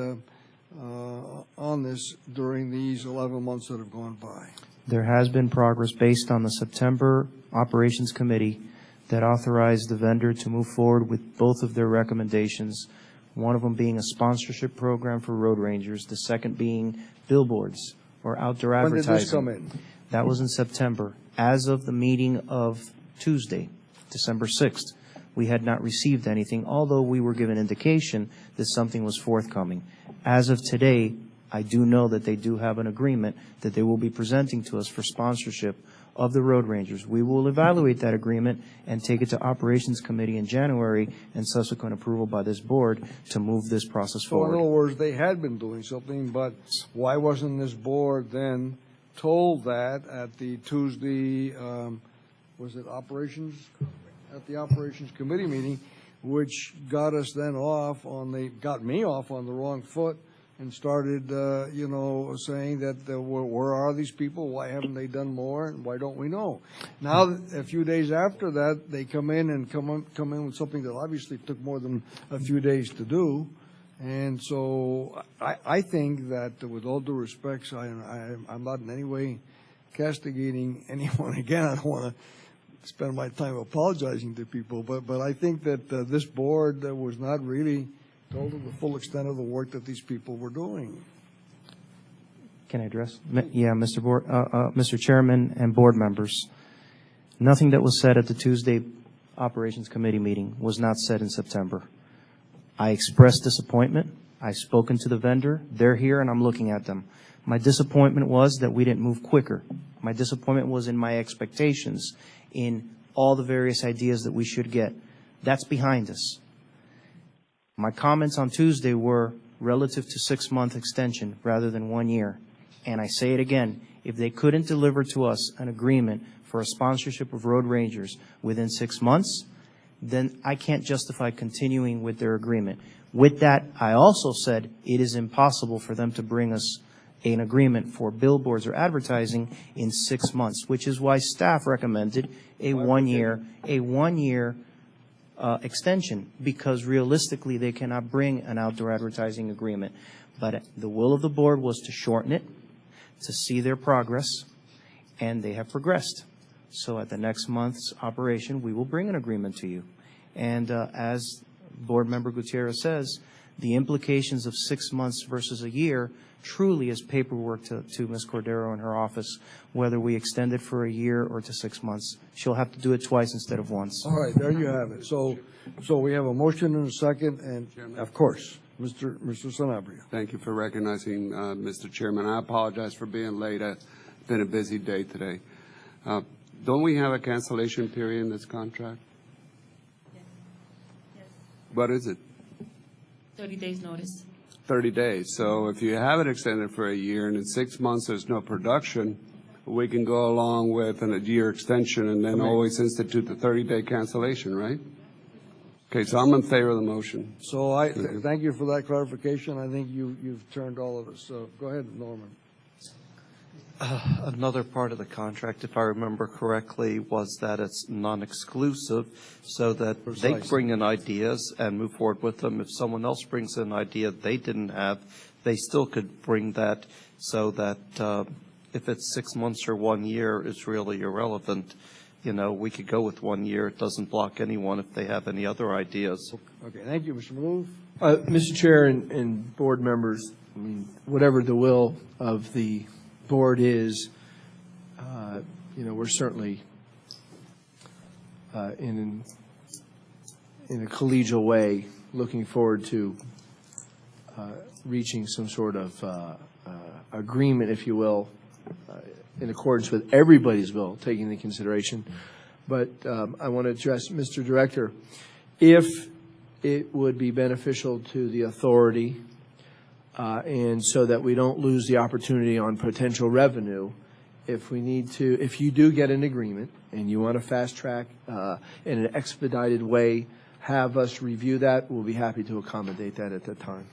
on this during these 11 months that have gone by? There has been progress based on the September Operations Committee that authorized the vendor to move forward with both of their recommendations, one of them being a sponsorship program for road rangers, the second being billboards or outdoor advertising. When did this come in? That was in September. As of the meeting of Tuesday, December 6th, we had not received anything, although we were given indication that something was forthcoming. As of today, I do know that they do have an agreement that they will be presenting to us for sponsorship of the road rangers. We will evaluate that agreement and take it to Operations Committee in January and subsequent approval by this board to move this process So in other forward. words, they had been doing something, but why wasn't this board then told that at the Tuesday, was it operations? At the Operations Committee meeting, which got us then got me off on the wrong foot and started, saying that where are these people? Why haven't they done more? And why don't we know? Now, a few days after that, they come in with something that obviously took more than a few days to do. And so I think that with all due respect, I'm not in any way castigating anyone. Again, I don't want to spend my time apologizing to people, but I think that this board was not really told of the full extent of the work that these people were doing. Can I address? Yeah, Mr. Chairman and board members, nothing that was said at the Tuesday Operations Committee meeting was not said in September. I expressed disappointment. I've spoken to the vendor. They're here, and I'm looking at them. My disappointment was that we didn't move quicker. My disappointment was in my expectations in all the various ideas that we should get. That's behind us. My comments on Tuesday were relative to 6-month extension rather than 1 year. And I say it again, if they couldn't deliver to us an agreement for a sponsorship of road rangers within 6 months, then I can't justify continuing with their agreement. With that, I also said it is impossible for them to bring us an agreement for billboards or advertising in 6 months, which is why staff recommended a 1 year extension, because realistically they cannot bring an outdoor advertising agreement. But the will of the board was to shorten it, to see their progress, and they have progressed. So at the next month's operation, we will bring an agreement to you. And as Board Member Gutierrez says, the implications of 6 months versus a year truly is paperwork to Ms. Cordero in her office, whether we extend it for a year or to 6 months. She'll have to do it twice instead of once. All right, there you have it. So we have a motion and a second, and of course, Mr. Sanabria. Thank you for recognizing, Mr. Chairman. I apologize for being late. It's been a busy day today. Don't we have a cancellation period in this contract? Yes. What is it? 30 days notice. 30 days. So if you have it extended for a year and in 6 months there's no production, we can go along with a year extension and then always institute the 30-day cancellation, right? Okay, so I'm in favor of the motion. So thank you for that clarification. I think you've turned all of us. So go ahead, Norman. Another part of the contract, if I remember correctly, was that it's non-exclusive, so that they bring in ideas and move forward with them. If someone else brings in an idea they didn't have, they still could bring that, so that if it's 6 months or 1 year, it's really irrelevant. You know, we could go with 1 year. It doesn't block anyone if they have any other ideas. Okay, thank you, Mr. Maloof. Mr. Chair and board members, I mean, whatever the will of the board is, we're certainly in a collegial way looking forward to reaching some sort of agreement, if you will, in accordance with everybody's will, taking into consideration. But I want to address, Mr. Director, if it would be beneficial to the authority and so that we don't lose the opportunity on potential revenue, if you do get an agreement and you want to fast track in an expedited way, have us review that. We'll be happy to accommodate that at that time.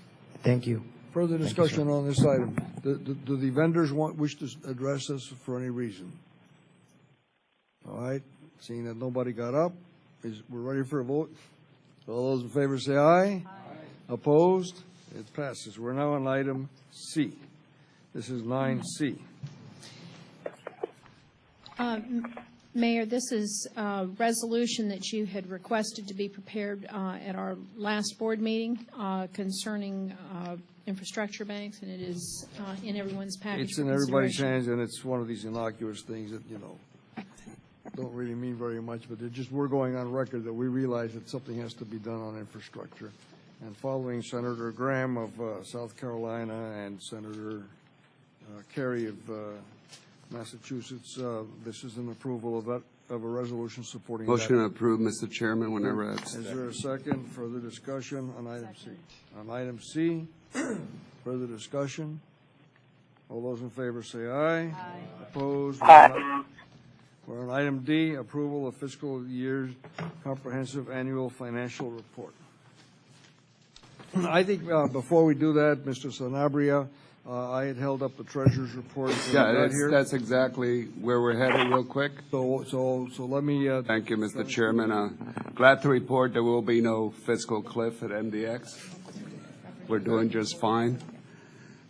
Thank you. Further discussion on this item. Do the vendors wish to address us for any reason? All right, seeing that nobody got up, we're ready for a vote. All those in favor say aye. Aye. Opposed? It passes. We're now on item C. This is 9C. Mayor, this is a resolution that you had requested to be prepared at our last board meeting concerning infrastructure banks, and it is in everyone's package. It's in everybody's hands, and it's one of these innocuous things that, don't really mean very much, but we're going on record that we realize that something has to be done on infrastructure. And following Senator Graham of South Carolina and Senator Kerry of Massachusetts, this is an approval of a resolution supporting that. Motion approved, Mr. Chairman, whenever that's. Is there a second? Further discussion on item C? On item C, further discussion? All those in favor say aye. Aye. Opposed? Aye. We're on item D, approval of fiscal year's comprehensive annual financial report. I think before we do that, Mr. Sanabria, I had held up the treasurer's report. Yeah, that's exactly where we're headed real quick. So let me. Thank you, Mr. Chairman. Glad to report there will be no fiscal cliff at MDX. We're doing just fine.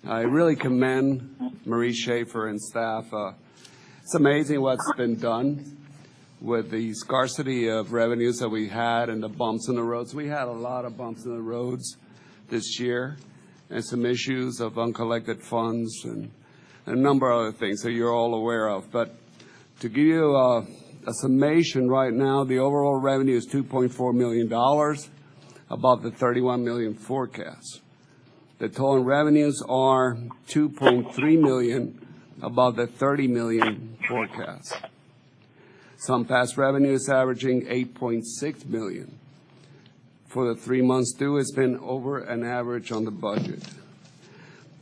I really commend Marie Schaefer and staff. It's amazing what's been done with the scarcity of revenues that we had and the bumps in the roads. We had a lot of bumps in the roads this year and some issues of uncollected funds and a number of other things that you're all aware of. But to give you a summation right now, the overall revenue is $2.4 million above the $31 million forecast. The total revenues are $2.3 million above the $30 million forecast. Some past revenues averaging $8.6 million. For the 3 months due, it's been over an average on the budget.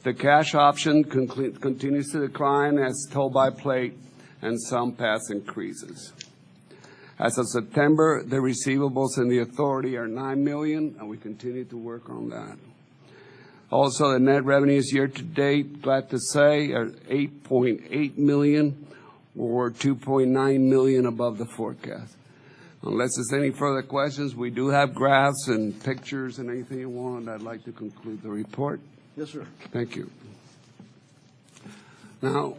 The cash option continues to decline as told by plate and some past increases. As of September, the receivables in the authority are $9 million, and we continue to work on that. Also, the net revenues year to date, glad to say, are $8.8 million or $2.9 million above the forecast. Unless there's any further questions, we do have graphs and pictures and anything you want. I'd like to conclude the report. Yes, sir. Thank you. Now,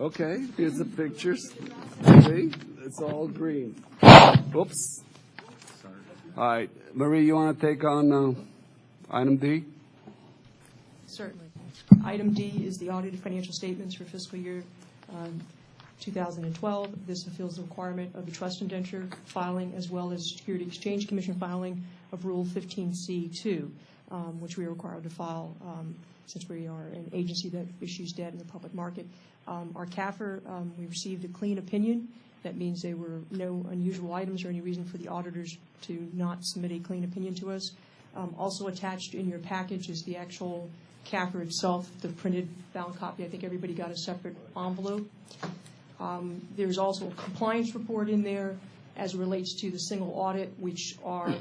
okay, here's the pictures. See, it's all green. Oops. All right, Marie, you want to take on item D? Certainly. Item D is the audited financial statements for fiscal year 2012. This fulfills the requirement of the trust indenture filing as well as Security Exchange Commission filing of Rule 15C2, which we are required to file since we are an agency that issues debt in the public market. Our CAFR, we received a clean opinion. That means there were no unusual items or any reason for the auditors to not submit a clean opinion to us. Also attached in your package is the actual CAFR itself, the printed bound copy. I think everybody got a separate envelope. There's also a compliance report in there as it relates to the single audit, which are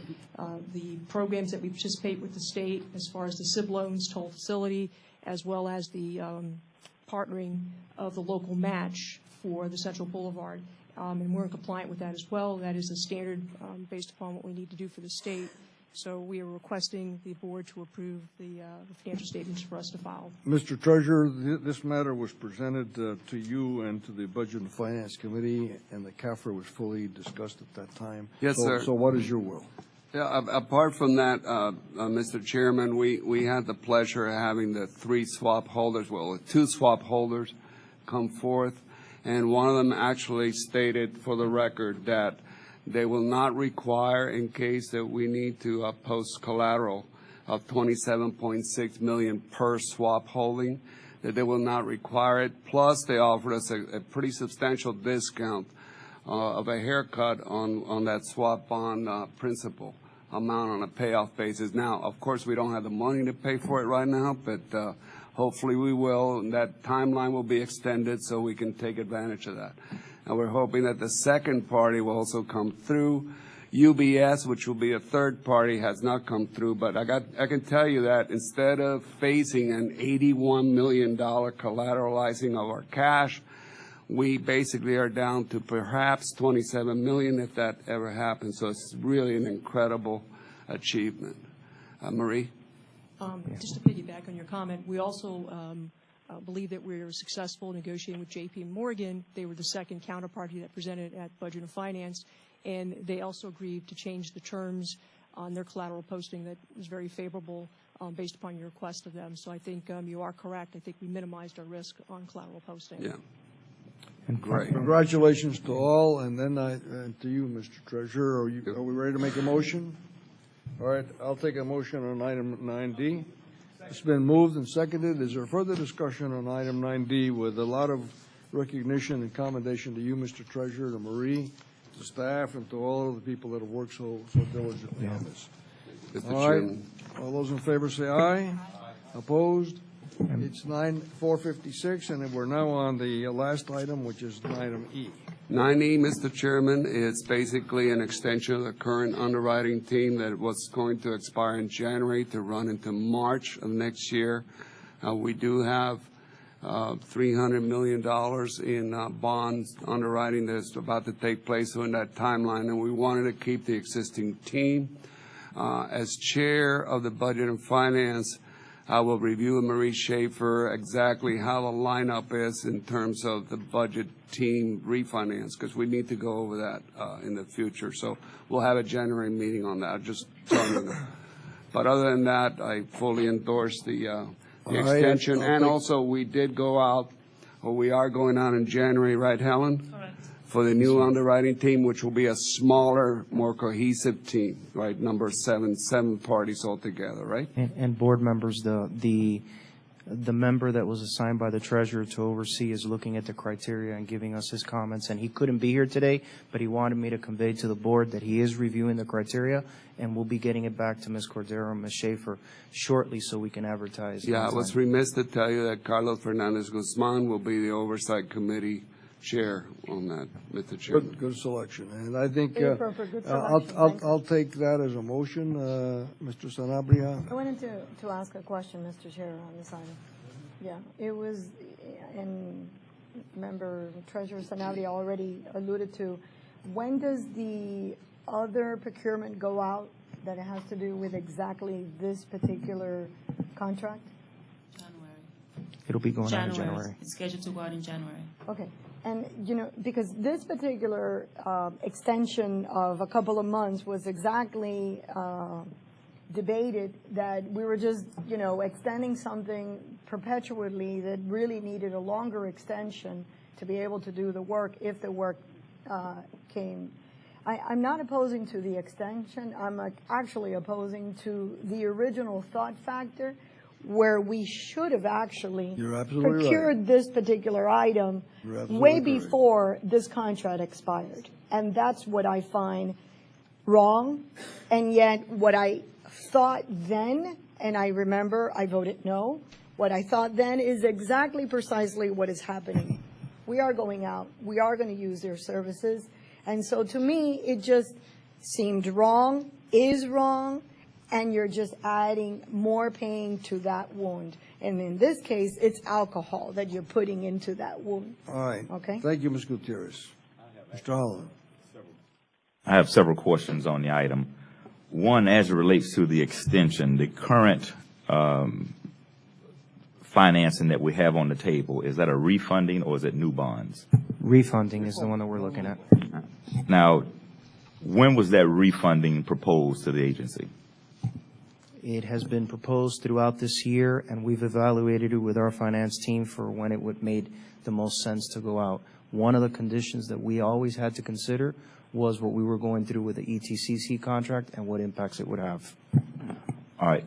the programs that we participate with the state as far as the SIB loans, toll facility, as well as the partnering of the local match for the Central Boulevard. And we're compliant with that as well. That is a standard based upon what we need to do for the state. So we are requesting the board to approve the financial statements for us to file. Mr. Treasurer, this matter was presented to you and to the Budget and Finance Committee, and the CAFR was fully discussed at that time. Yes, sir. So what is your will? Yeah, apart from that, Mr. Chairman, we had the pleasure of having the two swap holders come forth, and one of them actually stated for the record that they will not require, in case that we need to post collateral of $27.6 million per swap holding, that they will not require it. Plus, they offered us a pretty substantial discount of a haircut on that swap bond principal amount on a payoff basis. Now, of course, we don't have the money to pay for it right now, but hopefully we will, and that timeline will be extended so we can take advantage of that. And we're hoping that the second party will also come through, UBS, which will be a third party, has not come through. But I can tell you that instead of facing an $81 million collateralizing of our cash, we basically are down to perhaps $27 million if that ever happens. So it's really an incredible achievement. Marie? Just to piggyback on your comment, we also believe that we were successful negotiating with J.P. Morgan. They were the second counterparty that presented at Budget and Finance, and they also agreed to change the terms on their collateral posting that was very favorable based upon your request of them. So I think you are correct. I think we minimized our risk on collateral posting. Yeah. Great. Congratulations to all, and then to you, Mr. Treasurer. Are we ready to make a motion? All right, I'll take a motion on item 9D. It's been moved and seconded. Is there further discussion on item 9D with a lot of recognition and commendation to you, Mr. Treasurer, to Marie, to staff, and to all of the people that have worked so diligently on this? All right, all those in favor say aye. Opposed? It's 4:56, and we're now on the last item, which is item E. 9E, Mr. Chairman, is basically an extension of the current underwriting team that was going to expire in January to run into March of next year. We do have $300 million in bonds underwriting that's about to take place in that timeline, and we wanted to keep the existing team. As chair of the Budget and Finance, I will review with Marie Schaefer exactly how the lineup is in terms of the budget team refinance, because we need to go over that in the future. So we'll have a January meeting on that. Just telling you that. But other than that, I fully endorse the extension. And also, we did go out, or we are going out in January, right, Helen? Correct. For the new underwriting team, which will be a smaller, more cohesive team, right? Number seven parties altogether, right? And board members, the member that was assigned by the treasurer to oversee is looking at the criteria and giving us his comments. And he couldn't be here today, but he wanted me to convey to the board that he is reviewing the criteria, and we'll be getting it back to Ms. Cordero and Ms. Schaefer shortly so we can advertise. Yeah, I was remiss to tell you that Carlos Fernandez Guzman will be the Oversight Committee chair on that, Mr. Chairman. Good selection. And I think Good selection. I'll take that as a motion. Mr. Sanabria? I wanted to ask a question, Mr. Chair, on this item. Yeah, it was, and Member Treasurer Sanabria already alluded to, when does the other procurement go out that it has to do with exactly this particular contract? January. It'll be going out in January. It's scheduled to go out in January. Okay. And, because this particular extension of a couple of months was exactly debated, that we were just, extending something perpetually that really needed a longer extension to be able to do the work if the work came. I'm not opposing to the extension. I'm actually opposing to the original thought factor, where we should have actually procured this particular item way before this contract expired. And that's what I find wrong. And yet what I thought then, and I remember I voted no, what I thought then is exactly precisely what is happening. We are going out. We are going to use their services. And so to me, it just seemed wrong, is wrong, and you're just adding more pain to that wound. And in this case, it's alcohol that you're putting into that wound. All right. Okay. Thank you, Ms. Gutierrez. Mr. Holland. I have several questions on the item. One, as it relates to the extension, the current financing that we have on the table, is that a refunding or is it new bonds? Refunding is the one that we're looking at. Now, when was that refunding proposed to the agency? It has been proposed throughout this year, and we've evaluated it with our finance team for when it would made the most sense to go out. One of the conditions that we always had to consider was what we were going through with the ETCC contract and what impacts it would have. All right.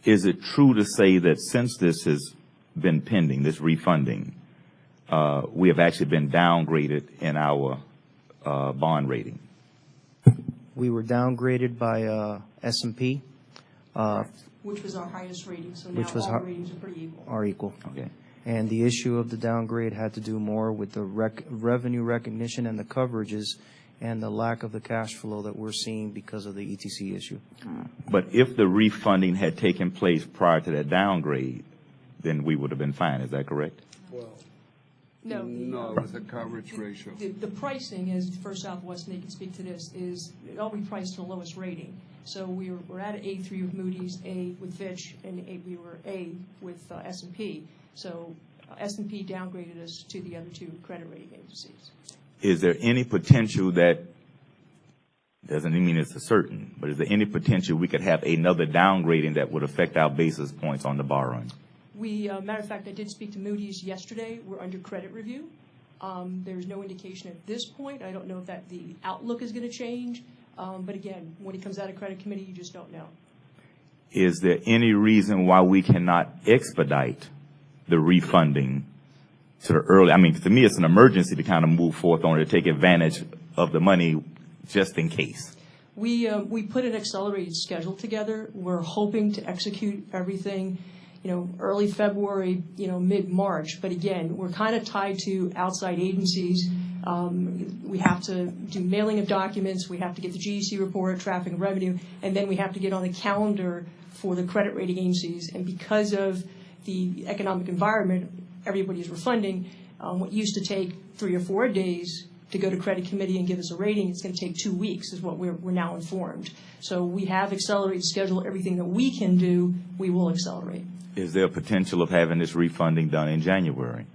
Is it true to say that since this has been pending, this refunding, we have actually been downgraded in our bond rating? We were downgraded by S&P. Which was our highest rating, so now all ratings are pretty equal. Are equal. Okay. And the issue of the downgrade had to do more with the revenue recognition and the coverages and the lack of the cash flow that we're seeing because of the ETC issue. But if the refunding had taken place prior to that downgrade, then we would have been fine. Is that correct? No. No, it was a coverage ratio. The pricing is, First Southwest, and they can speak to this, is it all be priced to the lowest rating. So we're at an A3 with Moody's, A with Fitch, and we were A with S&P. So S&P downgraded us to the other two credit rating agencies. Is there any potential that, doesn't mean it's a certain, but is there any potential we could have another downgrading that would affect our basis points on the borrowing? Matter of fact, I did speak to Moody's yesterday. We're under credit review. There's no indication at this point. I don't know if the outlook is going to change. But again, when it comes out of credit committee, you just don't know. Is there any reason why we cannot expedite the refunding to the early? I mean, to me, it's an emergency to kind of move forth on it, to take advantage of the money just in case. We put an accelerated schedule together. We're hoping to execute everything, early February, mid-March. But again, we're kind of tied to outside agencies. We have to do mailing of documents. We have to get the GEC report, traffic and revenue, and then we have to get on the calendar for the credit rating agencies. And because of the economic environment, everybody is refunding. What used to take 3 or 4 days to go to credit committee and give us a rating, it's going to take 2 weeks, is what we're now informed. So we have accelerated schedule. Everything that we can do, we will accelerate. Is there a potential of having this refunding done in January?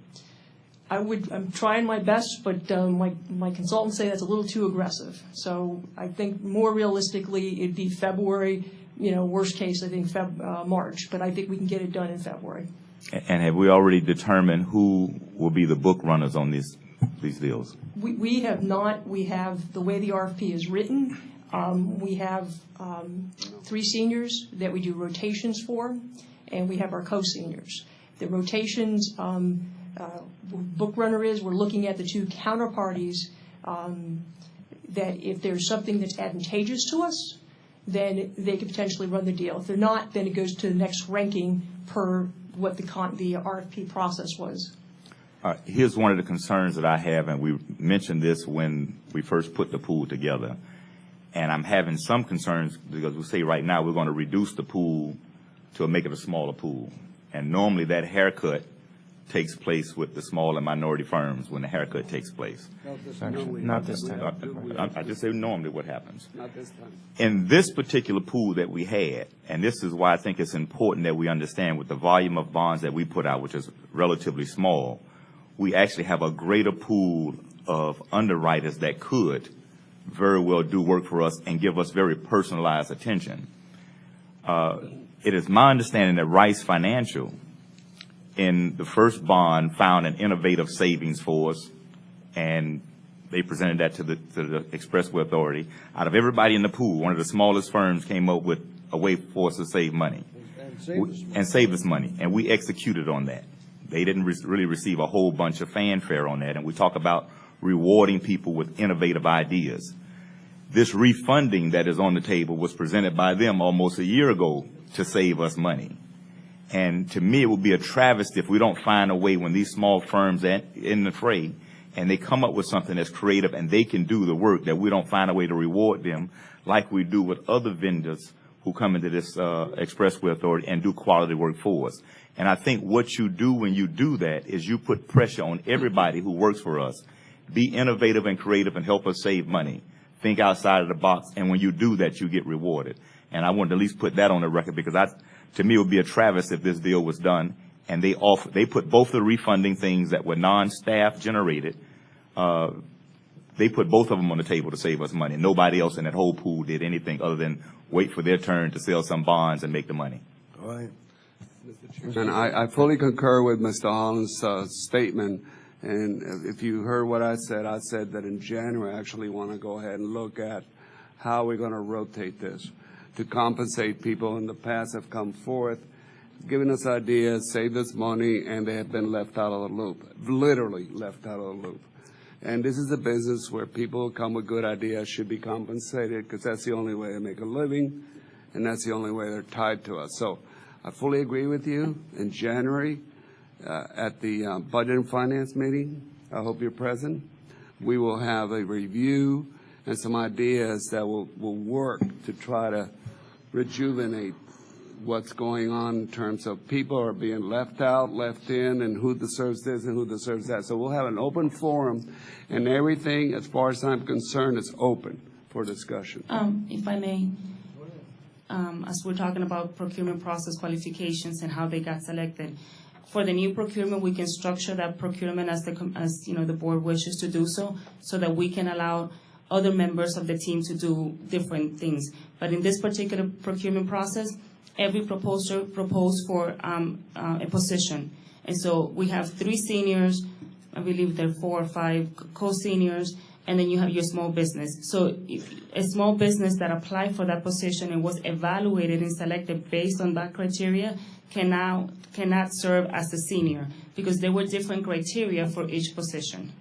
I'm trying my best, but my consultants say that's a little too aggressive. So I think more realistically, it'd be February, worst case, I think March, but I think we can get it done in February. And have we already determined who will be the book runners on these deals? We have not. We have, the way the RFP is written, we have 3 seniors that we do rotations for, and we have our co-seniors. The rotations, book runner is, we're looking at the 2 counterparties that if there's something that's advantageous to us, then they could potentially run the deal. If they're not, then it goes to the next ranking per what the RFP process was. Here's one of the concerns that I have, and we mentioned this when we first put the pool together. And I'm having some concerns because we say right now we're going to reduce the pool to make it a smaller pool. And normally that haircut takes place with the small and minority firms when the haircut takes place. Not this time. I just say normally what happens. Not this time. In this particular pool that we had, and this is why I think it's important that we understand with the volume of bonds that we put out, which is relatively small, we actually have a greater pool of underwriters that could very well do work for us and give us very personalized attention. It is my understanding that Rice Financial, in the first bond, found an innovative savings for us, and they presented that to the Expressway Authority. Out of everybody in the pool, one of the smallest firms came up with a way for us to save money and save us money, and we executed on that. They didn't really receive a whole bunch of fanfare on that, and we talk about rewarding people with innovative ideas. This refunding that is on the table was presented by them almost a year ago to save us money. And to me, it would be a travesty if we don't find a way when these small firms are in the fray and they come up with something that's creative and they can do the work, that we don't find a way to reward them like we do with other vendors who come into this Expressway Authority and do quality work for us. And I think what you do when you do that is you put pressure on everybody who works for us. Be innovative and creative and help us save money. Think outside of the box, and when you do that, you get rewarded. And I wanted to at least put that on the record because to me, it would be a travesty if this deal was done and they put both the refunding things that were non-staff generated, they put both of them on the table to save us money. Nobody else in that whole pool did anything other than wait for their turn to sell some bonds and make the money. All right. And I fully concur with Mr. Holland's statement. And if you heard what I said that in January, I actually want to go ahead and look at how we're going to rotate this to compensate people in the past have come forth, giving us ideas, saved us money, and they have been left out of the loop, literally left out of the loop. And this is a business where people come with good ideas, should be compensated, because that's the only way they make a living, and that's the only way they're tied to us. So I fully agree with you. In January, at the Budget and Finance meeting, I hope you're present, we will have a review and some ideas that will work to try to rejuvenate what's going on in terms of people are being left out, left in, and who deserves this and who deserves that. So we'll have an open forum, and everything, as far as I'm concerned, is open for discussion. If I may, as we're talking about procurement process qualifications and how they got selected, for the new procurement, we can structure that procurement as the board wishes to do so that we can allow other members of the team to do different things. But in this particular procurement process, every proposer proposed for a position. And so we have 3 seniors, I believe there are 4 or 5 co-seniors, and then you have your small business. So if a small business that applied for that position and was evaluated and selected based on that criteria cannot serve as a senior because there were different criteria for each position.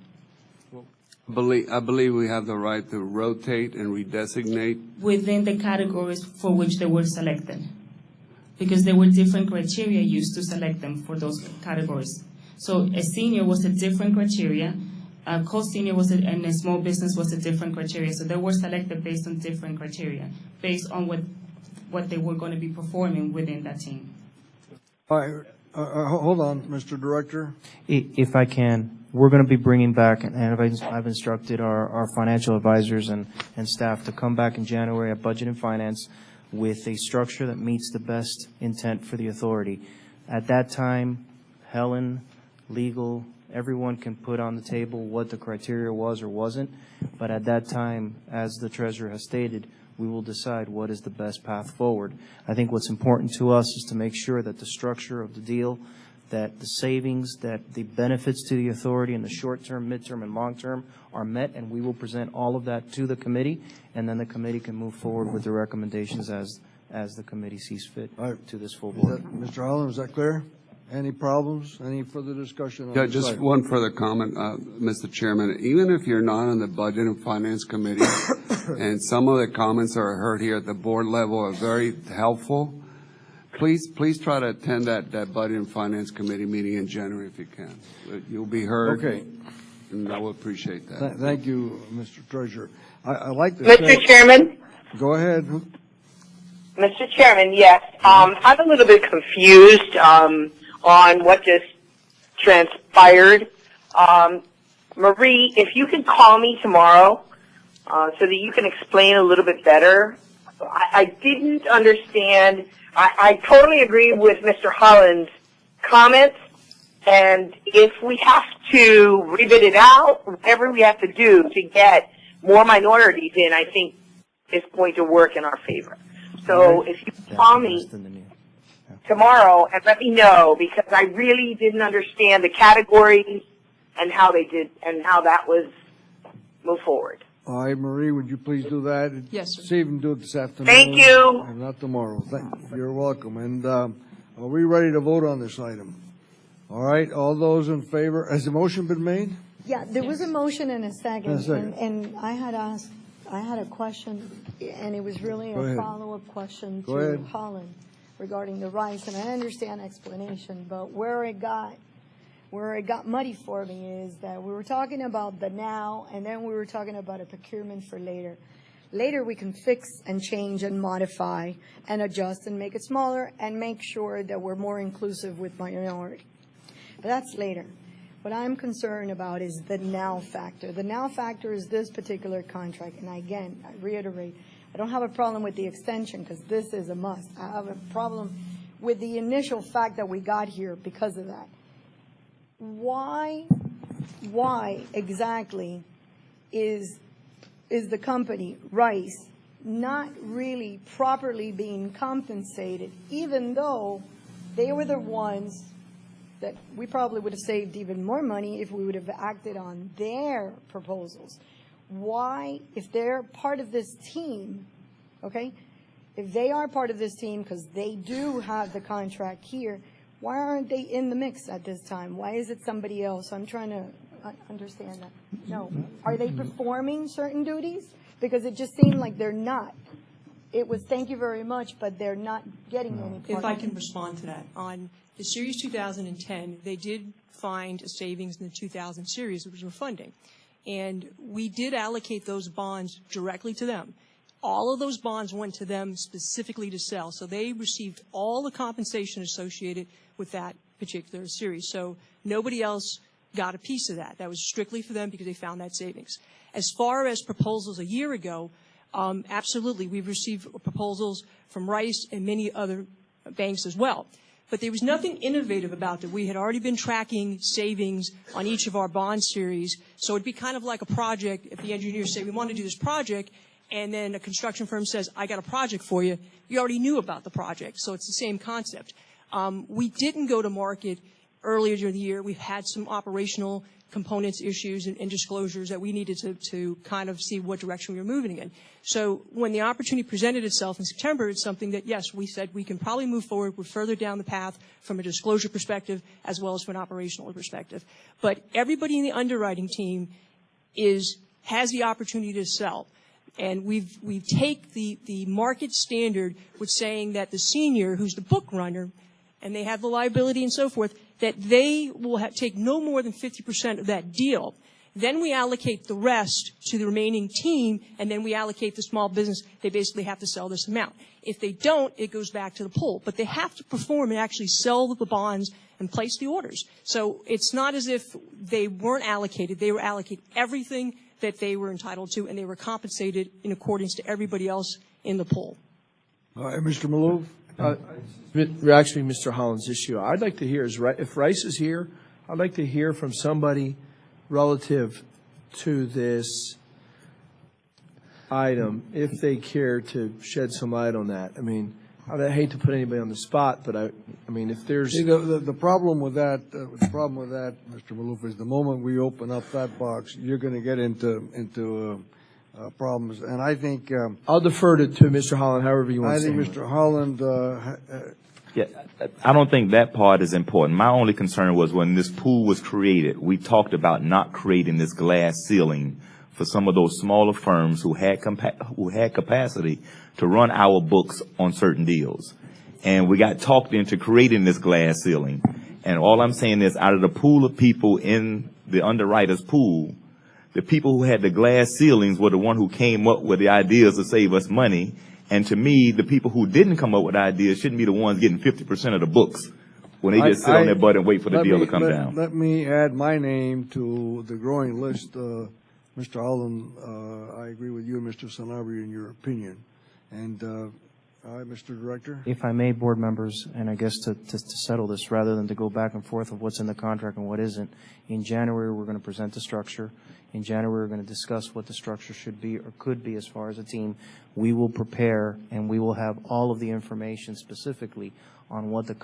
I believe we have the right to rotate and redesignate. Within the categories for which they were selected, because there were different criteria used to select them for those categories. So a senior was a different criteria, a co-senior and a small business was a different criteria. So they were selected based on different criteria, based on what they were going to be performing within that team. All right, hold on, Mr. Director. If I can, we're going to be bringing back, and I've instructed our financial advisors and staff to come back in January at Budget and Finance with a structure that meets the best intent for the authority. At that time, Helen, legal, everyone can put on the table what the criteria was or wasn't, but at that time, as the treasurer has stated, we will decide what is the best path forward. I think what's important to us is to make sure that the structure of the deal, that the savings, that the benefits to the authority in the short term, midterm, and long term are met, and we will present all of that to the committee, and then the committee can move forward with the recommendations as the committee sees fit to this full board. Mr. Holland, is that clear? Any problems? Any further discussion? Yeah, just one further comment, Mr. Chairman. Even if you're not on the Budget and Finance Committee, and some of the comments that are heard here at the board level are very helpful, please try to attend that Budget and Finance Committee meeting in January if you can. You'll be heard. Okay. And I will appreciate that. Thank you, Mr. Treasurer. I like to Mr. Chairman? Go ahead. Mr. Chairman, yes. I'm a little bit confused on what just transpired. Marie, if you can call me tomorrow so that you can explain a little bit better. I didn't understand. I totally agree with Mr. Holland's comments, and if we have to rebid it out, whatever we have to do to get more minorities in, I think is going to work in our favor. So if you call me tomorrow and let me know, because I really didn't understand the categories and how they did and how that was moved forward. All right, Marie, would you please do that? Yes, sir. See if you can do it this afternoon. Thank you. And not tomorrow. You're welcome. And are we ready to vote on this item? All right, all those in favor? Has the motion been made? Yeah, there was a motion and a second, second. and I had a question, and it was really Go a ahead. follow-up question Go to ahead. Holland regarding the rights, and I understand explanation, but where it got muddy for me is that we were talking about the now, and then we were talking about a procurement for later. Later, we can fix and change and modify and adjust and make it smaller and make sure that we're more inclusive with minority. But that's later. What I'm concerned about is the now factor. The now factor is this particular contract. And again, I reiterate, I don't have a problem with the extension because this is a must. I have a problem with the initial fact that we got here because of that. Why exactly is the company, Rice, not really properly being compensated, even though they were the ones that we probably would have saved even more money if we would have acted on their proposals? Why, if they're part of this team, okay, if they are part of this team because they do have the contract here, why aren't they in the mix at this time? Why is it somebody else? I'm trying to understand that. No. Are they performing certain duties? Because it just seemed like they're not. It was thank you very much, but they're not getting any part. If I can respond to that. On the Series 2010, they did find a savings in the 2000 series, which were funding. and we did allocate those bonds directly to them. All of those bonds went to them specifically to sell, so they received all the compensation associated with that particular series. So nobody else got a piece of that. That was strictly for them because they found that savings. As far as proposals a year ago, absolutely, we've received proposals from Rice and many other banks as well. But there was nothing innovative about it. We had already been tracking savings on each of our bond series, so it'd be kind of like a project if the engineers say, we want to do this project, and then a construction firm says, I got a project for you. You already knew about the project, so it's the same concept. We didn't go to market earlier during the year. We've had some operational components issues and disclosures that we needed to kind of see what direction we were moving in. So when the opportunity presented itself in September, it's something that, yes, we said we can probably move forward. We're further down the path from a disclosure perspective as well as from an operational perspective. But everybody in the underwriting team has the opportunity to sell. And we take the market standard with saying that the senior, who's the book runner, and they have the liability and so forth, that they will take no more than 50% of that deal. Then we allocate the rest to the remaining team, and then we allocate the small business. They basically have to sell this amount. If they don't, it goes back to the pool. But they have to perform and actually sell the bonds and place the orders. So it's not as if they weren't allocated. They were allocated everything that they were entitled to, and they were compensated in accordance to everybody else in the pool. All right, Mr. Maloof? Actually, Mr. Holland's issue, I'd like to hear is, if Rice is here, I'd like to hear from somebody relative to this item, if they care to shed some light on that. I mean, I hate to put anybody on the spot, but I mean, if there's the problem with that, Mr. Maloof, is the moment we open up that box, you're going to get into problems. And I think I'll defer to Mr. Holland, however you want to say. I think Mr. Holland. Yeah, I don't think that part is important. My only concern was when this pool was created, we talked about not creating this glass ceiling for some of those smaller firms who had capacity to run our books on certain deals. And we got talked into creating this glass ceiling. And all I'm saying is, out of the pool of people in the underwriters pool, the people who had the glass ceilings were the one who came up with the ideas to save us money. And to me, the people who didn't come up with ideas shouldn't be the ones getting 50% of the books when they just sit on their butt and wait for the deal to come down. Let me add my name to the growing list. Mr. Holland, I agree with you and Mr. Sanabria in your opinion. And all right, Mr. Director? If I may, board members, and I guess to settle this rather than to go back and forth of what's in the contract and what isn't, in January, we're going to present the structure. In January, we're going to discuss what the structure should be or could be as far as a team. We will prepare and we will have all of the information specifically on what the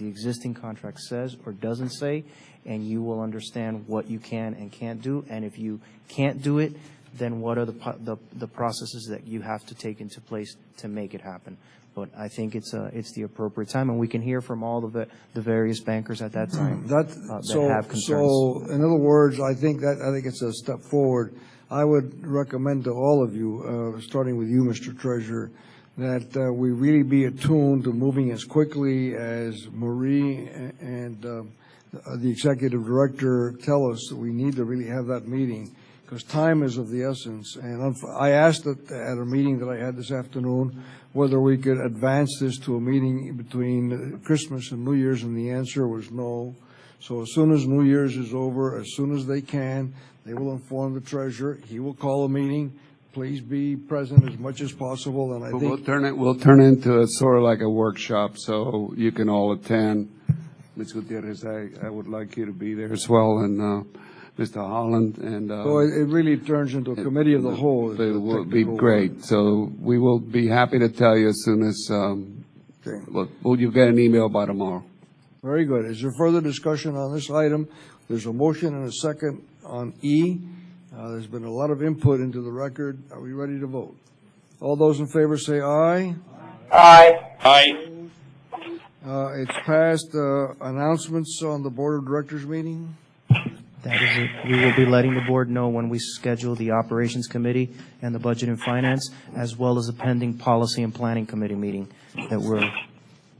existing contract says or doesn't say, and you will understand what you can and can't do. And if you can't do it, then what are the processes that you have to take into place to make it happen. But I think it's the appropriate time, and we can hear from all of the various bankers at that time that have concerns. So, in other words, I think it's a step forward. I would recommend to all of you, starting with you, Mr. Treasurer, that we really be attuned to moving as quickly as Marie and the executive director tell us that we need to really have that meeting, because time is of the essence. And I asked at a meeting that I had this afternoon whether we could advance this to a meeting between Christmas and New Year's, and the answer was no. So as soon as New Year's is over, as soon as they can, they will inform the treasurer. He will call a meeting. Please be present as much as possible. And I think we'll turn into a sort of like a workshop, so you can all attend. Ms. Gutierrez, I would like you to be there as well, and Mr. Holland, and so it really turns into a committee of the whole. It will be great. So we will be happy to tell you as soon as you'll get an email by tomorrow. Very good. Is there further discussion on this item? There's a motion and a second on E. There's been a lot of input into the record. Are we ready to vote? All those in favor say aye. Aye. Aye. It's passed. Announcements on the Board of Directors meeting? That is it. We will be letting the board know when we schedule the Operations Committee and the Budget and Finance, as well as a pending Policy and Planning Committee meeting that we're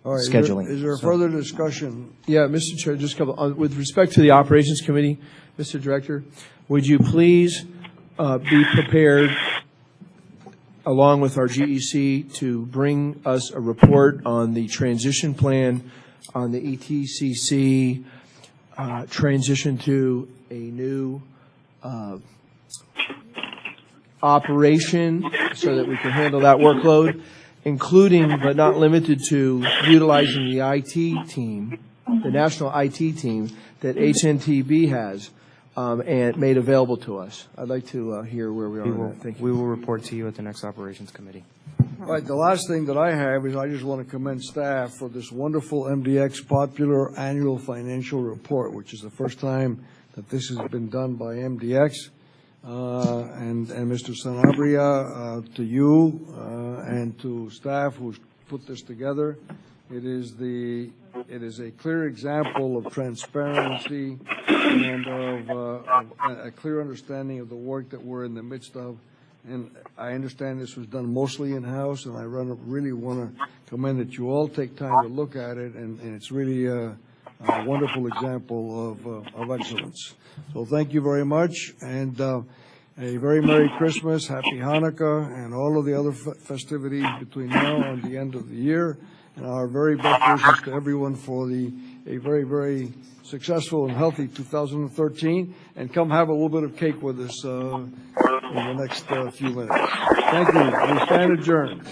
scheduling. Is there further discussion? Yeah, Mr. Chair, just a couple. With respect to the Operations Committee, Mr. Director, would you please be prepared, along with our GEC, to bring us a report on the transition plan on the ETCC, transition to a new operation so that we can handle that workload, including but not limited to utilizing the IT team, the national IT team that HNTB has and made available to us. I'd like to hear where we are on that. Thank you. We will report to you at the next operations committee. All right, the last thing that I have is I just want to commend staff for this wonderful MDX popular annual financial report, which is the first time that this has been done by MDX. And Mr. Sanabria, to you and to staff who's put this together, it is a clear example of transparency and of a clear understanding of the work that we're in the midst of. And I understand this was done mostly in-house, and I really want to commend that you all take time to look at it, and it's really a wonderful example of excellence. So thank you very much, and a very Merry Christmas, Happy Hanukkah, and all of the other festivities between now and the end of the year. And our very best wishes to everyone for a very, very successful and healthy 2013. And come have a little bit of cake with us in the next few minutes. Thank you. We stand adjourned.